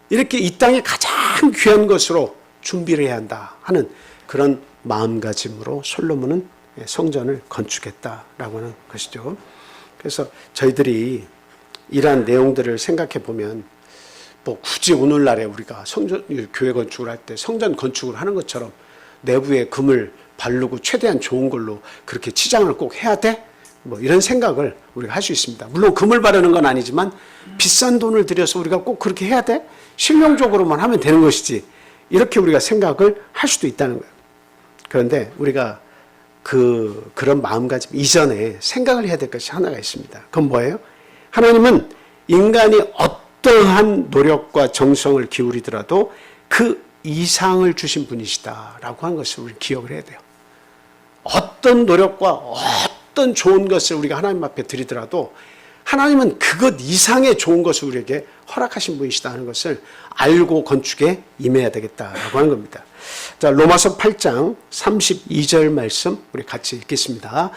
이렇게 이 땅에 가장 귀한 것으로 준비를 해야 한다 하는 그런 마음가짐으로 솔로몬은 성전을 건축했다라고 하는 것이죠. 그래서 저희들이 이러한 내용들을 생각해 보면 뭐 굳이 오늘날에 우리가 교회 건축을 할 때 성전 건축을 하는 것처럼 내부에 금을 바르고 최대한 좋은 걸로 그렇게 치장을 꼭 해야 돼? 뭐 이런 생각을 우리가 할 수 있습니다. 물론 금을 바르는 건 아니지만 비싼 돈을 들여서 우리가 꼭 그렇게 해야 돼? 실용적으로만 하면 되는 것이지. 이렇게 우리가 생각을 할 수도 있다는 거예요. 그런데 우리가 그런 마음가짐 이전에 생각을 해야 될 것이 하나가 있습니다. 그건 뭐예요? 하나님은 인간이 어떠한 노력과 정성을 기울이더라도 그 이상을 주신 분이시다라고 하는 것을 우리 기억을 해야 돼요. 어떤 노력과 어떤 좋은 것을 우리가 하나님 앞에 드리더라도 하나님은 그것 이상의 좋은 것을 우리에게 허락하신 분이시다 하는 것을 알고 건축에 임해야 되겠다라고 하는 겁니다. 자, 로마서 8장 32절 말씀 우리 같이 읽겠습니다.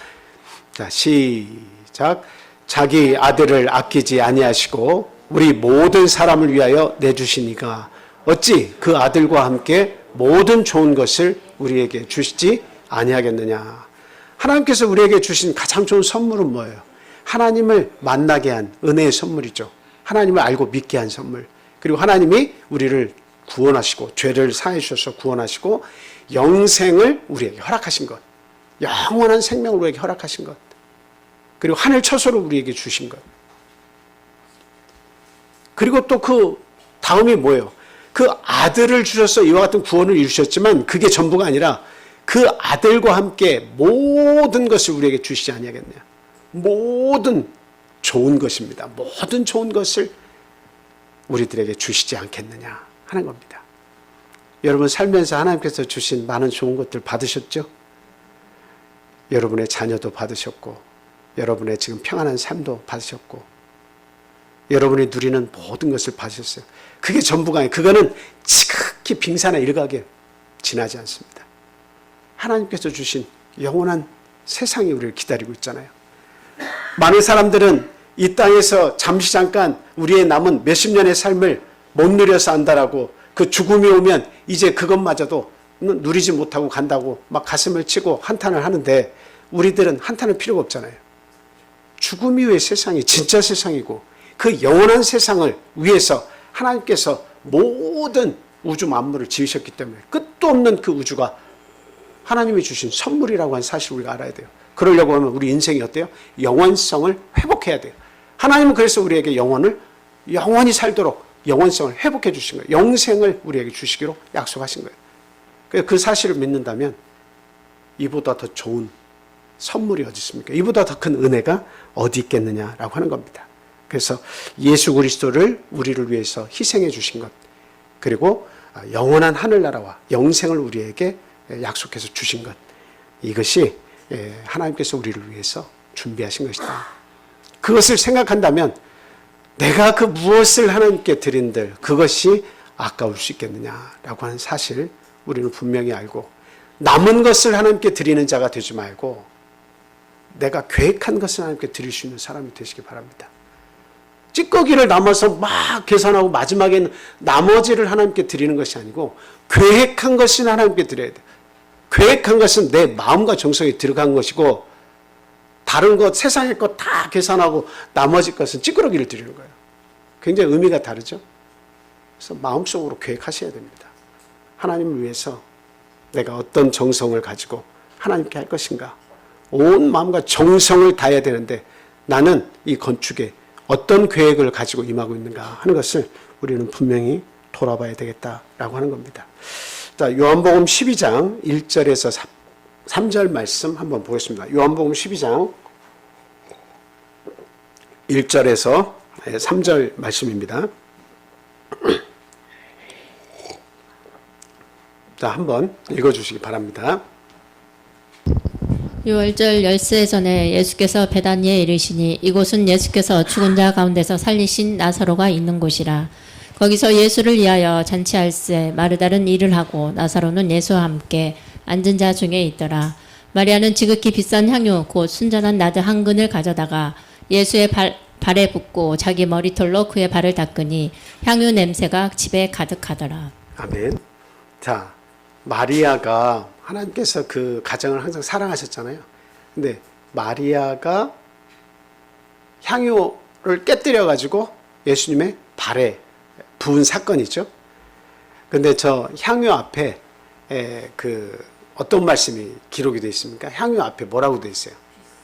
자, 시작. 자기 아들을 아끼지 아니하시고 우리 모든 사람을 위하여 내주시니가 어찌 그 아들과 함께 모든 좋은 것을 우리에게 주시지 아니하겠느냐. 하나님께서 우리에게 주신 가장 좋은 선물은 뭐예요? 하나님을 만나게 한 은혜의 선물이죠. 하나님을 알고 믿게 한 선물. 그리고 하나님이 우리를 구원하시고 죄를 사해 주셔서 구원하시고 영생을 우리에게 허락하신 것. 영원한 생명을 우리에게 허락하신 것. 그리고 하늘 처소를 우리에게 주신 것. 그리고 또 그 다음이 뭐예요? 그 아들을 주셔서 이와 같은 구원을 이루셨지만 그게 전부가 아니라 그 아들과 함께 모든 것을 우리에게 주시지 아니하겠느냐. 모든 좋은 것입니다. 모든 좋은 것을 우리들에게 주시지 않겠느냐 하는 겁니다. 여러분 살면서 하나님께서 주신 많은 좋은 것들 받으셨죠? 여러분의 자녀도 받으셨고 여러분의 지금 평안한 삶도 받으셨고 여러분이 누리는 모든 것을 받으셨어요. 그게 전부가 아니에요. 그거는 지극히 빙산의 일각에 지나지 않습니다. 하나님께서 주신 영원한 세상이 우리를 기다리고 있잖아요. 많은 사람들은 이 땅에서 잠깐 우리의 남은 몇십 년의 삶을 못 누려서 안다라고 그 죽음이 오면 이제 그것마저도 누리지 못하고 간다고 막 가슴을 치고 한탄을 하는데 우리들은 한탄할 필요가 없잖아요. 죽음 이후의 세상이 진짜 세상이고 그 영원한 세상을 위해서 하나님께서 모든 우주 만물을 지으셨기 때문에 끝도 없는 그 우주가 하나님이 주신 선물이라고 하는 사실을 우리가 알아야 돼요. 그러려고 하면 우리 인생이 어때요? 영원성을 회복해야 돼요. 하나님은 그래서 우리에게 영원히 살도록 영원성을 회복해 주신 거예요. 영생을 우리에게 주시기로 약속하신 거예요. 그 사실을 믿는다면 이보다 더 좋은 선물이 어디 있습니까? 이보다 더 큰 은혜가 어디 있겠느냐라고 하는 겁니다. 그래서 예수 그리스도를 우리를 위해서 희생해 주신 것, 그리고 영원한 하늘나라와 영생을 우리에게 약속해서 주신 것, 이것이 하나님께서 우리를 위해서 준비하신 것이다. 그것을 생각한다면 내가 그 무엇을 하나님께 드린들 그것이 아까울 수 있겠느냐라고 하는 사실 우리는 분명히 알고, 남은 것을 하나님께 드리는 자가 되지 말고 내가 계획한 것을 하나님께 드릴 수 있는 사람이 되시기 바랍니다. 찌꺼기를 남아서 막 계산하고 마지막에는 나머지를 하나님께 드리는 것이 아니고 계획한 것을 하나님께 드려야 돼요. 계획한 것은 내 마음과 정성이 들어간 것이고, 다른 것, 세상의 것 다 계산하고 나머지 것은 찌끄러기를 드리는 거예요. 굉장히 의미가 다르죠. 그래서 마음속으로 계획하셔야 됩니다. 하나님을 위해서 내가 어떤 정성을 가지고 하나님께 할 것인가, 온 마음과 정성을 다해야 되는데 나는 이 건축에 어떤 계획을 가지고 임하고 있는가 하는 것을 우리는 분명히 돌아봐야 되겠다라고 하는 겁니다. 자, 요한복음 12장 1절에서 3절 말씀 한번 보겠습니다. 요한복음 12장 1절에서 3절 말씀입니다. 자, 한번 읽어주시기 바랍니다. 6월절 열세 전에 예수께서 베다니에 이르시니 이곳은 예수께서 죽은 자 가운데서 살리신 나사로가 있는 곳이라. 거기서 예수를 위하여 잔치할세 마르다는 일을 하고 나사로는 예수와 함께 앉은 자 중에 있더라. 마리아는 지극히 비싼 향유 곧 순전한 나드 한 근을 가져다가 예수의 발에 붓고 자기 머리털로 그의 발을 닦으니 향유 냄새가 집에 가득하더라. 아멘. 자, 마리아가 하나님께서 그 가정을 항상 사랑하셨잖아요. 근데 마리아가 향유를 깨뜨려 가지고 예수님의 발에 부은 사건이죠. 근데 저 향유 앞에 그 어떤 말씀이 기록이 되어 있습니까? 향유 앞에 뭐라고 되어 있어요?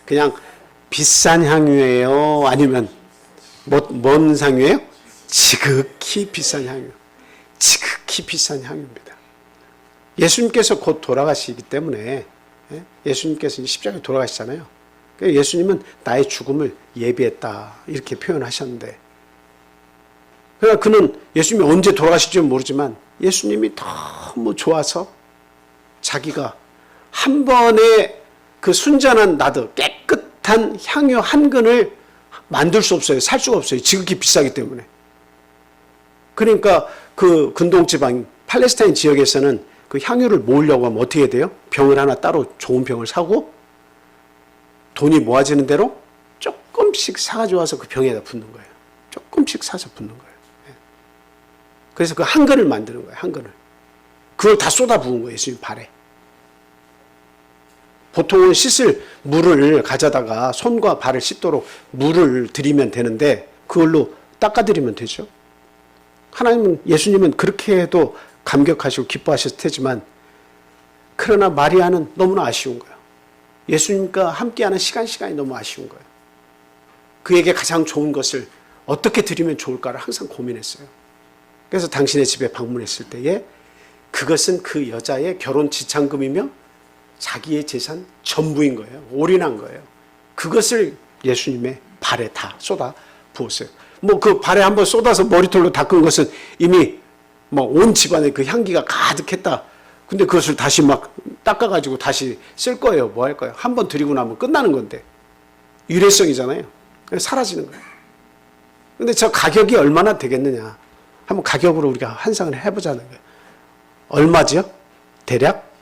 그냥 비싼 향유예요? 아니면 뭔 향유예요? 지극히 비싼 향유. 지극히 비싼 향유입니다. 예수님께서 곧 돌아가시기 때문에, 예수님께서 십자가에 돌아가시잖아요. 예수님은 나의 죽음을 예비했다 이렇게 표현하셨는데, 그러나 그는 예수님이 언제 돌아가실지 모르지만 예수님이 너무 좋아서 자기가 한 번에 그 순전한 나드 깨끗한 향유 한 근을 만들 수 없어요. 살 수가 없어요. 지극히 비싸기 때문에. 그러니까 그 근동지방 팔레스타인 지역에서는 그 향유를 모으려고 하면 어떻게 돼요? 병을 하나 따로 좋은 병을 사고 돈이 모아지는 대로 조금씩 사가지고 와서 그 병에다 붓는 거예요. 조금씩 사서 붓는 거예요. 그래서 그 한 근을 만드는 거예요. 한 근을. 그걸 다 쏟아 부은 거예요. 예수님 발에. 보통은 씻을 물을 가져다가 손과 발을 씻도록 물을 들이면 되는데 그걸로 닦아드리면 되죠. 하나님은, 예수님은 그렇게 해도 감격하시고 기뻐하셨을 테지만, 그러나 마리아는 너무나 아쉬운 거예요. 예수님과 함께하는 시간이 너무 아쉬운 거예요. 그에게 가장 좋은 것을 어떻게 드리면 좋을까를 항상 고민했어요. 그래서 당신의 집에 방문했을 때에 그것은 그 여자의 결혼 지참금이며 자기의 재산 전부인 거예요. 올인한 거예요. 그것을 예수님의 발에 다 쏟아 부었어요. 뭐 그 발에 한번 쏟아서 머리털로 닦은 것은 이미 뭐 온 집안에 그 향기가 가득했다. 근데 그것을 다시 막 닦아가지고 다시 쓸 거예요. 뭐 할 거예요? 한번 드리고 나면 끝나는 건데. 일회성이잖아요. 사라지는 거예요. 근데 저 가격이 얼마나 되겠느냐. 한번 가격으로 우리가 환상을 해보자는 거예요. 얼마죠? 대략?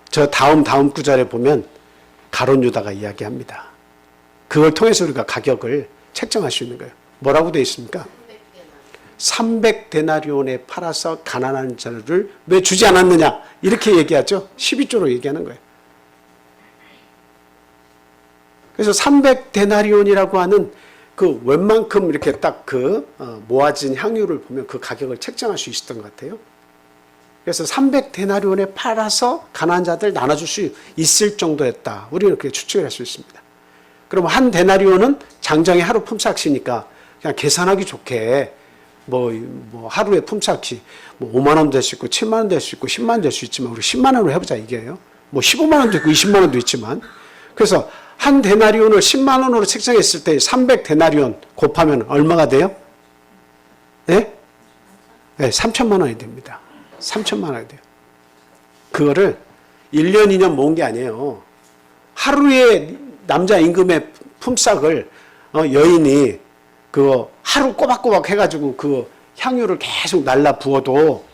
저 다음 구절에 보면 가룟 유다가 이야기합니다. 그걸 통해서 우리가 가격을 책정할 수 있는 거예요. 뭐라고 되어 있습니까? 300데나리온에 팔아서 가난한 자를 왜 주지 않았느냐 이렇게 얘기하죠. 12조로 얘기하는 거예요. 그래서 300데나리온이라고 하는 그 웬만큼 이렇게 딱 그 모아진 향유를 보면 그 가격을 책정할 수 있었던 것 같아요. 그래서 300데나리온에 팔아서 가난한 자들 나눠줄 수 있을 정도였다. 우리는 그렇게 추측을 할 수 있습니다. 그럼 한 데나리온은 장정의 하루 품삯이니까 그냥 계산하기 좋게 뭐 하루에 품삯이 뭐 5만 원 될 수 있고 7만 원 될 수 있고 10만 원 될 수 있지만 우리 10만 원으로 해보자 이게요. 뭐 15만 원도 있고 20만 원도 있지만 그래서 한 데나리온을 10만 원으로 책정했을 때 300데나리온 곱하면 얼마가 돼요? 네? 네, 3천만 원이 됩니다. 3천만 원이 돼요. 그거를 1년, 2년 모은 게 아니에요. 하루에 남자 임금의 품삯을 여인이 그거 하루 꼬박꼬박 해가지고 그 향유를 계속 날라 부어도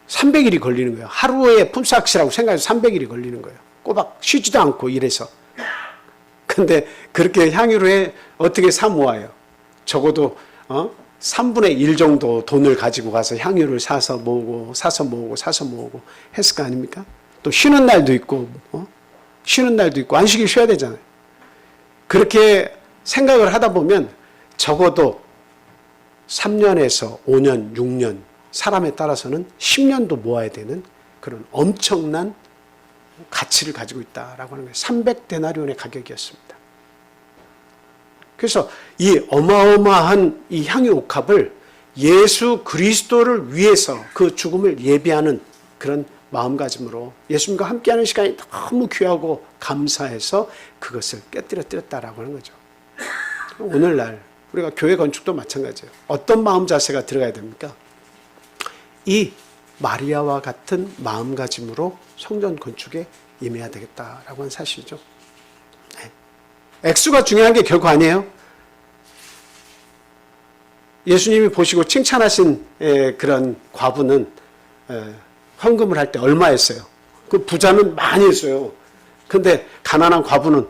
300일이 걸리는 거예요. 하루에 품삯이라고 생각해서 300일이 걸리는 거예요. 꼬박 쉬지도 않고 일해서. 근데 그렇게 향유를 어떻게 사 모아요? 적어도 3분의 1 정도 돈을 가지고 가서 향유를 사서 모으고 사서 모으고 사서 모으고 했을 거 아닙니까? 또 쉬는 날도 있고 쉬는 날도 있고 안식일 쉬어야 되잖아요. 그렇게 생각을 하다 보면 적어도 3년에서 5년, 6년 사람에 따라서는 10년도 모아야 되는 그런 엄청난 가치를 가지고 있다라고 하는 거예요. 300데나리온의 가격이었습니다. 그래서 이 어마어마한 이 향유 옥합을 예수 그리스도를 위해서 그 죽음을 예비하는 그런 마음가짐으로 예수님과 함께하는 시간이 너무 귀하고 감사해서 그것을 깨뜨렸다라고 하는 거죠. 오늘날 우리가 교회 건축도 마찬가지예요. 어떤 마음 자세가 들어가야 됩니까? 이 마리아와 같은 마음가짐으로 성전 건축에 임해야 되겠다라고 하는 사실이죠. 액수가 중요한 게 결코 아니에요. 예수님이 보시고 칭찬하신 그런 과부는 헌금을 할 때 얼마 했어요? 그 부자는 많이 했어요. 근데 가난한 과부는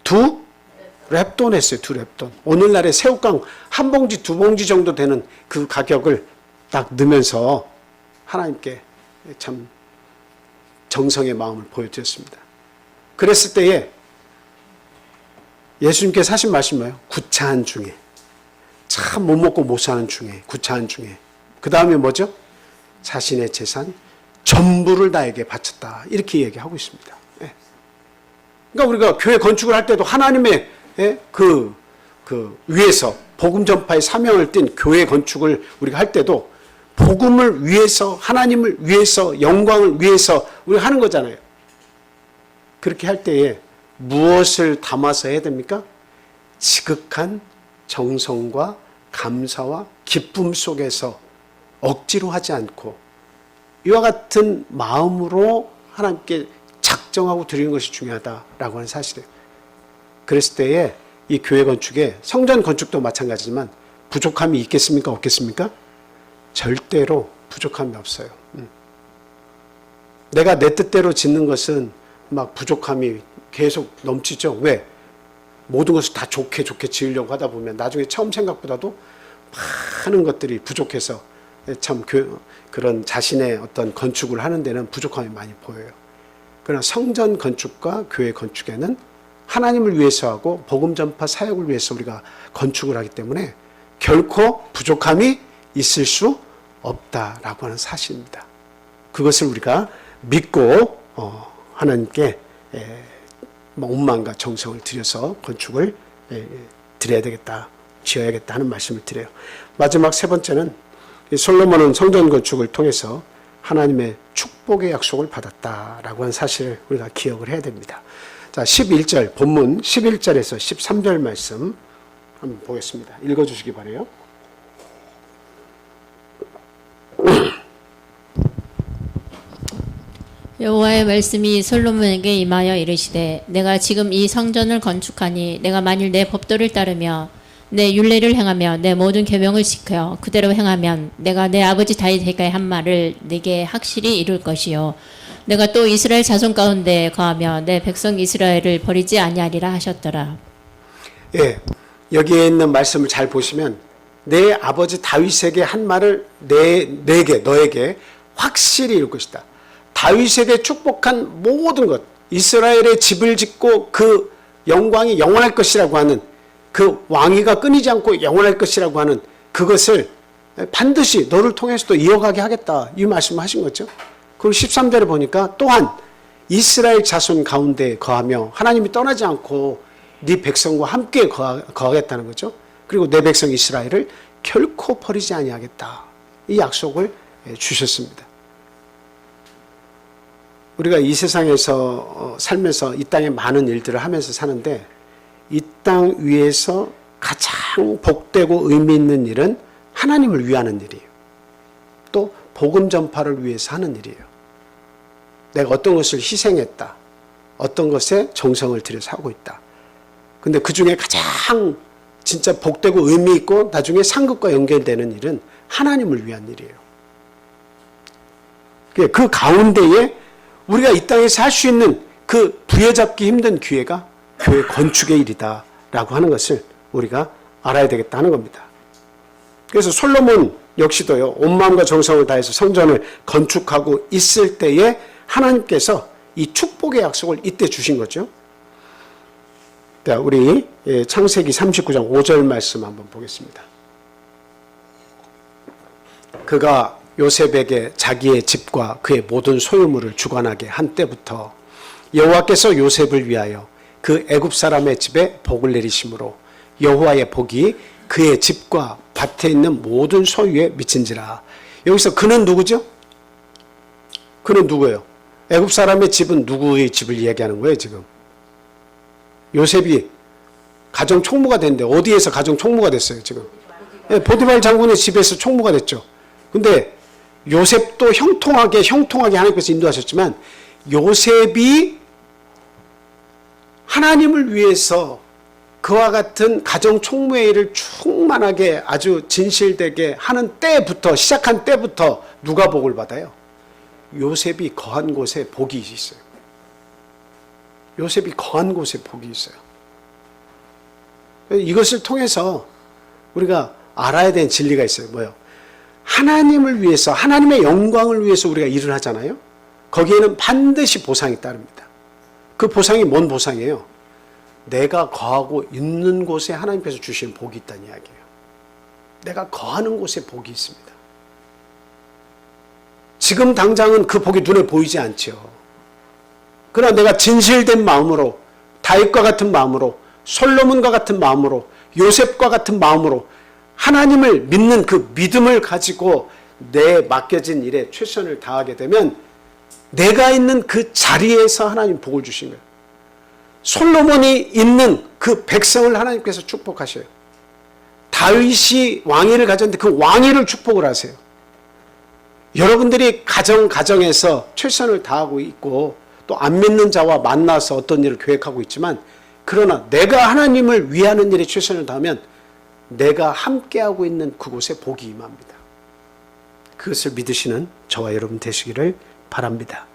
2렙돈 했어요. 2렙돈. 오늘날의 새우깡 한 봉지, 2봉지 정도 되는 그 가격을 딱 넣으면서 하나님께 참 정성의 마음을 보여드렸습니다. 그랬을 때에 예수님께서 하신 말씀이 뭐예요? 구차한 중에, 참 못 먹고 못 사는 중에, 구차한 중에. 그 다음에 뭐죠? 자신의 재산 전부를 나에게 바쳤다. 이렇게 얘기하고 있습니다. 그러니까 우리가 교회 건축을 할 때도 하나님의 그 위해서 복음 전파의 사명을 띤 교회 건축을 우리가 할 때도 복음을 위해서, 하나님을 위해서, 영광을 위해서 우리가 하는 거잖아요. 그렇게 할 때에 무엇을 담아서 해야 됩니까? 지극한 정성과 감사와 기쁨 속에서 억지로 하지 않고 이와 같은 마음으로 하나님께 작정하고 드리는 것이 중요하다라고 하는 사실이에요. 그랬을 때에 이 교회 건축에 성전 건축도 마찬가지지만 부족함이 있겠습니까? 없겠습니까? 절대로 부족함이 없어요. 내가 내 뜻대로 짓는 것은 막 부족함이 계속 넘치죠. 왜? 모든 것을 다 좋게 지으려고 하다 보면 나중에 처음 생각보다도 많은 것들이 부족해서 참 그런 자신의 어떤 건축을 하는 데는 부족함이 많이 보여요. 그러나 성전 건축과 교회 건축에는 하나님을 위해서 하고 복음 전파 사역을 위해서 우리가 건축을 하기 때문에 결코 부족함이 있을 수 없다라고 하는 사실입니다. 그것을 우리가 믿고 하나님께 온 마음과 정성을 들여서 건축을 드려야 되겠다, 지어야겠다 하는 말씀을 드려요. 마지막 세 번째는 솔로몬은 성전 건축을 통해서 하나님의 축복의 약속을 받았다라고 하는 사실을 우리가 기억을 해야 됩니다. 자, 11절 본문 11절에서 13절 말씀 한번 보겠습니다. 읽어주시기 바라요. 여호와의 말씀이 솔로몬에게 임하여 이르시되 내가 지금 이 성전을 건축하니 내가 만일 내 법도를 따르며 내 율례를 행하며 내 모든 계명을 지켜 그대로 행하면 내가 내 아버지 다윗에게 한 말을 네게 확실히 이룰 것이요 내가 또 이스라엘 자손 가운데 거하며 내 백성 이스라엘을 버리지 아니하리라 하셨더라. 예, 여기에 있는 말씀을 잘 보시면 내 아버지 다윗에게 한 말을 너에게 확실히 이룰 것이다. 다윗에게 축복한 모든 것, 이스라엘의 집을 짓고 그 영광이 영원할 것이라고 하는 그 왕위가 끊이지 않고 영원할 것이라고 하는 그것을 반드시 너를 통해서도 이어가게 하겠다. 이 말씀을 하신 거죠. 그리고 13절에 보니까 또한 이스라엘 자손 가운데 거하며 하나님이 떠나지 않고 네 백성과 함께 거하겠다는 거죠. 그리고 내 백성 이스라엘을 결코 버리지 아니하겠다. 이 약속을 주셨습니다. 우리가 이 세상에서 살면서 이 땅에 많은 일들을 하면서 사는데 이 땅 위에서 가장 복되고 의미 있는 일은 하나님을 위하는 일이에요. 또 복음 전파를 위해서 하는 일이에요. 내가 어떤 것을 희생했다. 어떤 것에 정성을 들여서 하고 있다. 근데 그 중에 가장 진짜 복되고 의미 있고 나중에 상급과 연결되는 일은 하나님을 위한 일이에요. 그 가운데에 우리가 이 땅에서 할 수 있는 그 부여잡기 힘든 기회가 교회 건축의 일이다 라고 하는 것을 우리가 알아야 되겠다 하는 겁니다. 그래서 솔로몬 역시도요, 온 마음과 정성을 다해서 성전을 건축하고 있을 때에 하나님께서 이 축복의 약속을 이때 주신 거죠. 자, 우리 창세기 39장 5절 말씀 한번 보겠습니다. 그가 요셉에게 자기의 집과 그의 모든 소유물을 주관하게 한 때부터 여호와께서 요셉을 위하여 그 애굽 사람의 집에 복을 내리심으로 여호와의 복이 그의 집과 밭에 있는 모든 소유에 미친지라. 여기서 그는 누구죠? 그는 누구예요? 애굽 사람의 집은 누구의 집을 이야기하는 거예요, 지금? 요셉이 가정 총무가 됐는데 어디에서 가정 총무가 됐어요, 지금? 보디발 장군의 집에서 총무가 됐죠. 근데 요셉도 형통하게 하나님께서 인도하셨지만 요셉이 하나님을 위해서 그와 같은 가정 총무의 일을 충만하게 아주 진실되게 하는 때부터, 시작한 때부터 누가 복을 받아요? 요셉이 거한 곳에 복이 있어요. 요셉이 거한 곳에 복이 있어요. 이것을 통해서 우리가 알아야 되는 진리가 있어요. 뭐요? 하나님을 위해서, 하나님의 영광을 위해서 우리가 일을 하잖아요. 거기에는 반드시 보상이 따릅니다. 그 보상이 뭔 보상이에요? 내가 거하고 있는 곳에 하나님께서 주시는 복이 있다는 이야기예요. 내가 거하는 곳에 복이 있습니다. 지금 당장은 그 복이 눈에 보이지 않죠. 그러나 내가 진실된 마음으로, 다윗과 같은 마음으로, 솔로몬과 같은 마음으로, 요셉과 같은 마음으로 하나님을 믿는 그 믿음을 가지고 내 맡겨진 일에 최선을 다하게 되면 내가 있는 그 자리에서 하나님 복을 주신 거예요. 솔로몬이 있는 그 백성을 하나님께서 축복하셔요. 다윗이 왕위를 가졌는데 그 왕위를 축복을 하세요. 여러분들이 가정에서 최선을 다하고 있고 또 안 믿는 자와 만나서 어떤 일을 계획하고 있지만 그러나 내가 하나님을 위하는 일에 최선을 다하면 내가 함께하고 있는 그곳에 복이 임합니다. 그것을 믿으시는 저와 여러분 되시기를 바랍니다.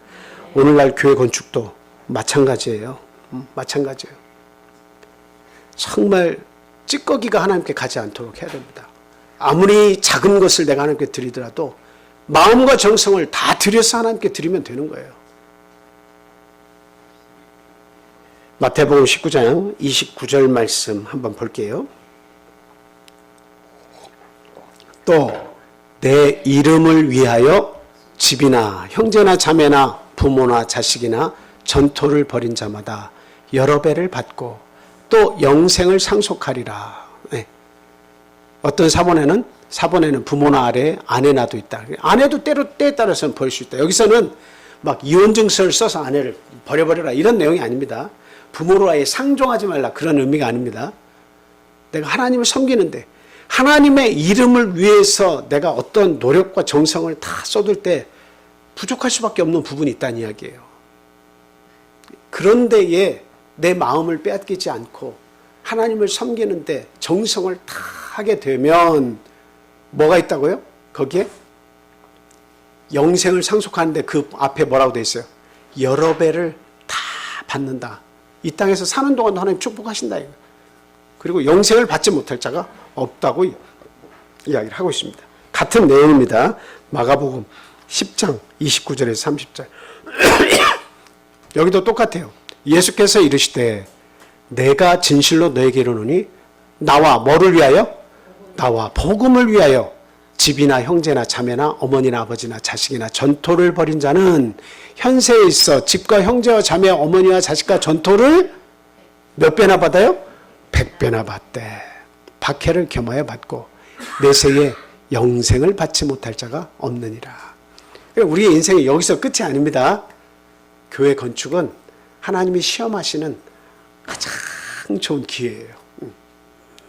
오늘날 교회 건축도 마찬가지예요. 마찬가지예요. 정말 찌꺼기가 하나님께 가지 않도록 해야 됩니다. 아무리 작은 것을 내가 하나님께 드리더라도 마음과 정성을 다 들여서 하나님께 드리면 되는 거예요. 마태복음 19장 29절 말씀 한번 볼게요. 또 내 이름을 위하여 집이나 형제나 자매나 부모나 자식이나 전토를 벌인 자마다 여러 배를 받고 또 영생을 상속하리라. 네. 어떤 사본에는 부모나 아래 아내나도 있다. 아내도 때에 따라서는 버릴 수 있다. 여기서는 막 이혼증서를 써서 아내를 버려버려라 이런 내용이 아닙니다. 부모로 아예 상종하지 말라 그런 의미가 아닙니다. 내가 하나님을 섬기는데 하나님의 이름을 위해서 내가 어떤 노력과 정성을 다 쏟을 때 부족할 수밖에 없는 부분이 있다는 이야기예요. 그런데에 내 마음을 빼앗기지 않고 하나님을 섬기는데 정성을 다 하게 되면 뭐가 있다고요? 거기에 영생을 상속하는데 그 앞에 뭐라고 돼 있어요? 여러 배를 다 받는다. 이 땅에서 사는 동안도 하나님 축복하신다. 그리고 영생을 받지 못할 자가 없다고 이야기를 하고 있습니다. 같은 내용입니다. 마가복음 10장 29절에서 30절. 여기도 똑같아요. 예수께서 이르시되 내가 진실로 너에게 이르노니 나와 뭐를 위하여? 나와 복음을 위하여 집이나 형제나 자매나 어머니나 아버지나 자식이나 전토를 벌인 자는 현세에 있어 집과 형제와 자매와 어머니와 자식과 전토를 몇 배나 받아요? 100배나 받대. 박해를 겸하여 받고 내세에 영생을 받지 못할 자가 없느니라. 우리의 인생이 여기서 끝이 아닙니다. 교회 건축은 하나님이 시험하시는 가장 좋은 기회예요.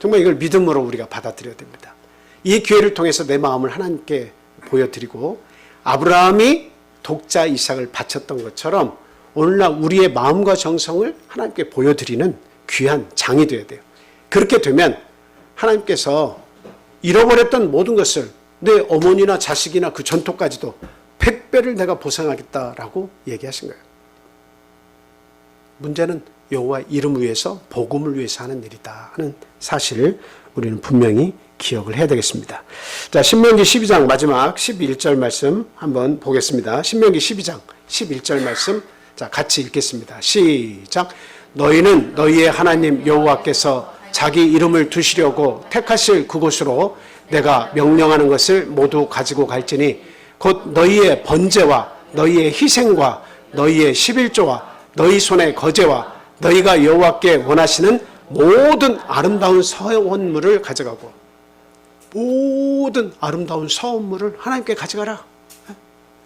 정말 이걸 믿음으로 우리가 받아들여야 됩니다. 이 기회를 통해서 내 마음을 하나님께 보여드리고 아브라함이 독자 이삭을 바쳤던 것처럼 오늘날 우리의 마음과 정성을 하나님께 보여드리는 귀한 장이 되어야 돼요. 그렇게 되면 하나님께서 잃어버렸던 모든 것을 내 어머니나 자식이나 그 전토까지도 100배를 내가 보상하겠다라고 얘기하신 거예요. 문제는 여호와 이름 위해서 복음을 위해서 하는 일이다 하는 사실을 우리는 분명히 기억을 해야 되겠습니다. 자, 신명기 12장 마지막 11절 말씀 한번 보겠습니다. 신명기 12장 11절 말씀 자, 같이 읽겠습니다. 시작. 너희는 너희의 하나님 여호와께서 자기 이름을 두시려고 택하실 그곳으로 내가 명령하는 것을 모두 가지고 갈지니 곧 너희의 번제와 너희의 희생과 너희의 11조와 너희 손의 거제와 너희가 여호와께 원하시는 모든 아름다운 서원물을 가져가고 모든 아름다운 서원물을 하나님께 가져가라.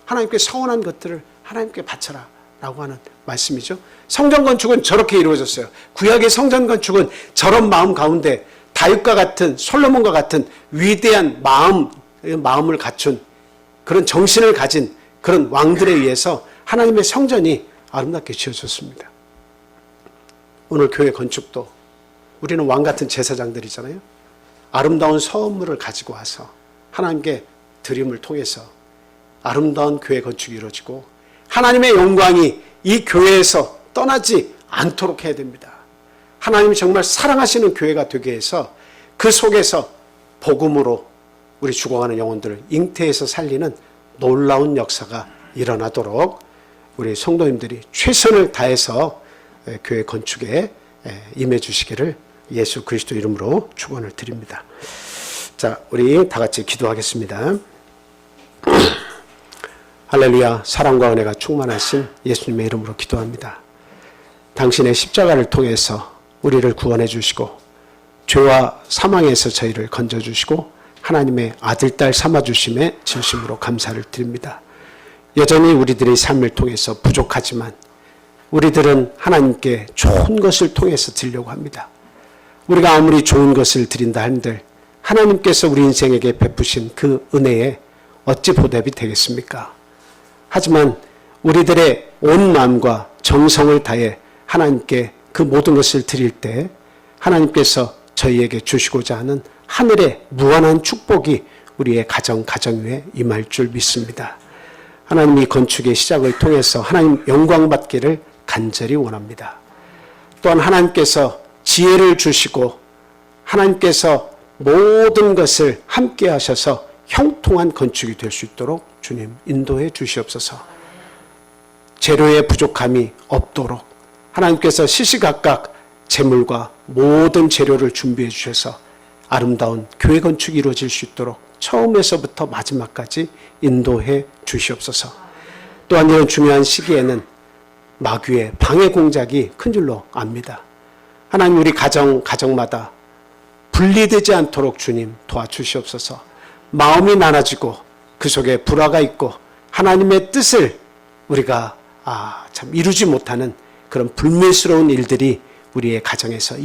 하나님께 서원한 것들을 하나님께 바쳐라 라고 하는 말씀이죠. 성전 건축은 저렇게 이루어졌어요. 구약의 성전 건축은 저런 마음 가운데 다윗과 같은 솔로몬과 같은 위대한 마음을 갖춘 그런 정신을 가진 그런 왕들에 의해서 하나님의 성전이 아름답게 지어졌습니다. 오늘 교회 건축도 우리는 왕 같은 제사장들이잖아요. 아름다운 서원물을 가지고 와서 하나님께 드림을 통해서 아름다운 교회 건축이 이루어지고 하나님의 영광이 이 교회에서 떠나지 않도록 해야 됩니다. 하나님이 정말 사랑하시는 교회가 되게 해서 그 속에서 복음으로 우리 죽어가는 영혼들을 잉태해서 살리는 놀라운 역사가 일어나도록 우리 성도님들이 최선을 다해서 교회 건축에 임해 주시기를 예수 그리스도 이름으로 축원을 드립니다. 자, 우리 다 같이 기도하겠습니다. 할렐루야. 사랑과 은혜가 충만하신 예수님의 이름으로 기도합니다. 당신의 십자가를 통해서 우리를 구원해 주시고 죄와 사망에서 저희를 건져 주시고 하나님의 아들, 딸 삼아 주심에 진심으로 감사를 드립니다. 여전히 우리들의 삶을 통해서 부족하지만 우리들은 하나님께 좋은 것을 통해서 드리려고 합니다. 우리가 아무리 좋은 것을 드린다 한들 하나님께서 우리 인생에게 베푸신 그 은혜에 어찌 보답이 되겠습니까? 하지만 우리들의 온 마음과 정성을 다해 하나님께 그 모든 것을 드릴 때 하나님께서 저희에게 주시고자 하는 하늘의 무한한 축복이 우리의 가정 위에 임할 줄 믿습니다. 하나님 이 건축의 시작을 통해서 하나님 영광 받기를 간절히 원합니다. 또한 하나님께서 지혜를 주시고 하나님께서 모든 것을 함께 하셔서 형통한 건축이 될 수 있도록 주님 인도해 주시옵소서. 재료의 부족함이 없도록 하나님께서 시시각각 재물과 모든 재료를 준비해 주셔서 아름다운 교회 건축이 이루어질 수 있도록 처음에서부터 마지막까지 인도해 주시옵소서. 또한 이런 중요한 시기에는 마귀의 방해 공작이 큰 줄로 압니다. 하나님 우리 가정마다 분리되지 않도록 주님 도와주시옵소서. 마음이 나눠지고 그 속에 불화가 있고 하나님의 뜻을 우리가 참 이루지 못하는 그런 불밀스러운 일들이 우리의 가정에서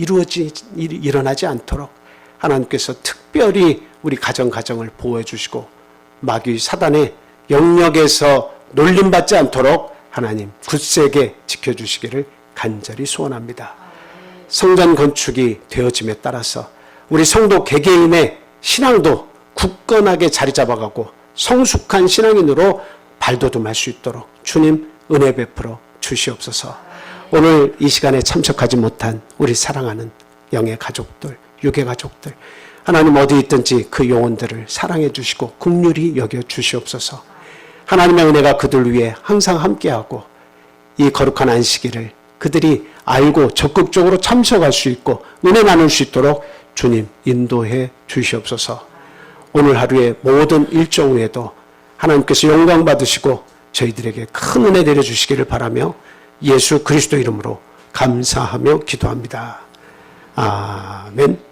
일어나지 않도록 하나님께서 특별히 우리 가정을 보호해 주시고 마귀 사단의 영역에서 놀림받지 않도록 하나님 굳세게 지켜주시기를 간절히 소원합니다. 성전 건축이 되어짐에 따라서 우리 성도 개개인의 신앙도 굳건하게 자리 잡아가고 성숙한 신앙인으로 발돋움할 수 있도록 주님 은혜 베풀어 주시옵소서. 오늘 이 시간에 참석하지 못한 우리 사랑하는 영의 가족들, 육의 가족들 하나님 어디 있든지 그 영혼들을 사랑해 주시고 긍휼히 여겨 주시옵소서. 하나님의 은혜가 그들 위해 항상 함께하고 이 거룩한 안식일을 그들이 알고 적극적으로 참석할 수 있고 은혜 나눌 수 있도록 주님 인도해 주시옵소서. 오늘 하루의 모든 일정 후에도 하나님께서 영광 받으시고 저희들에게 큰 은혜 내려주시기를 바라며 예수 그리스도 이름으로 감사하며 기도합니다. 아멘.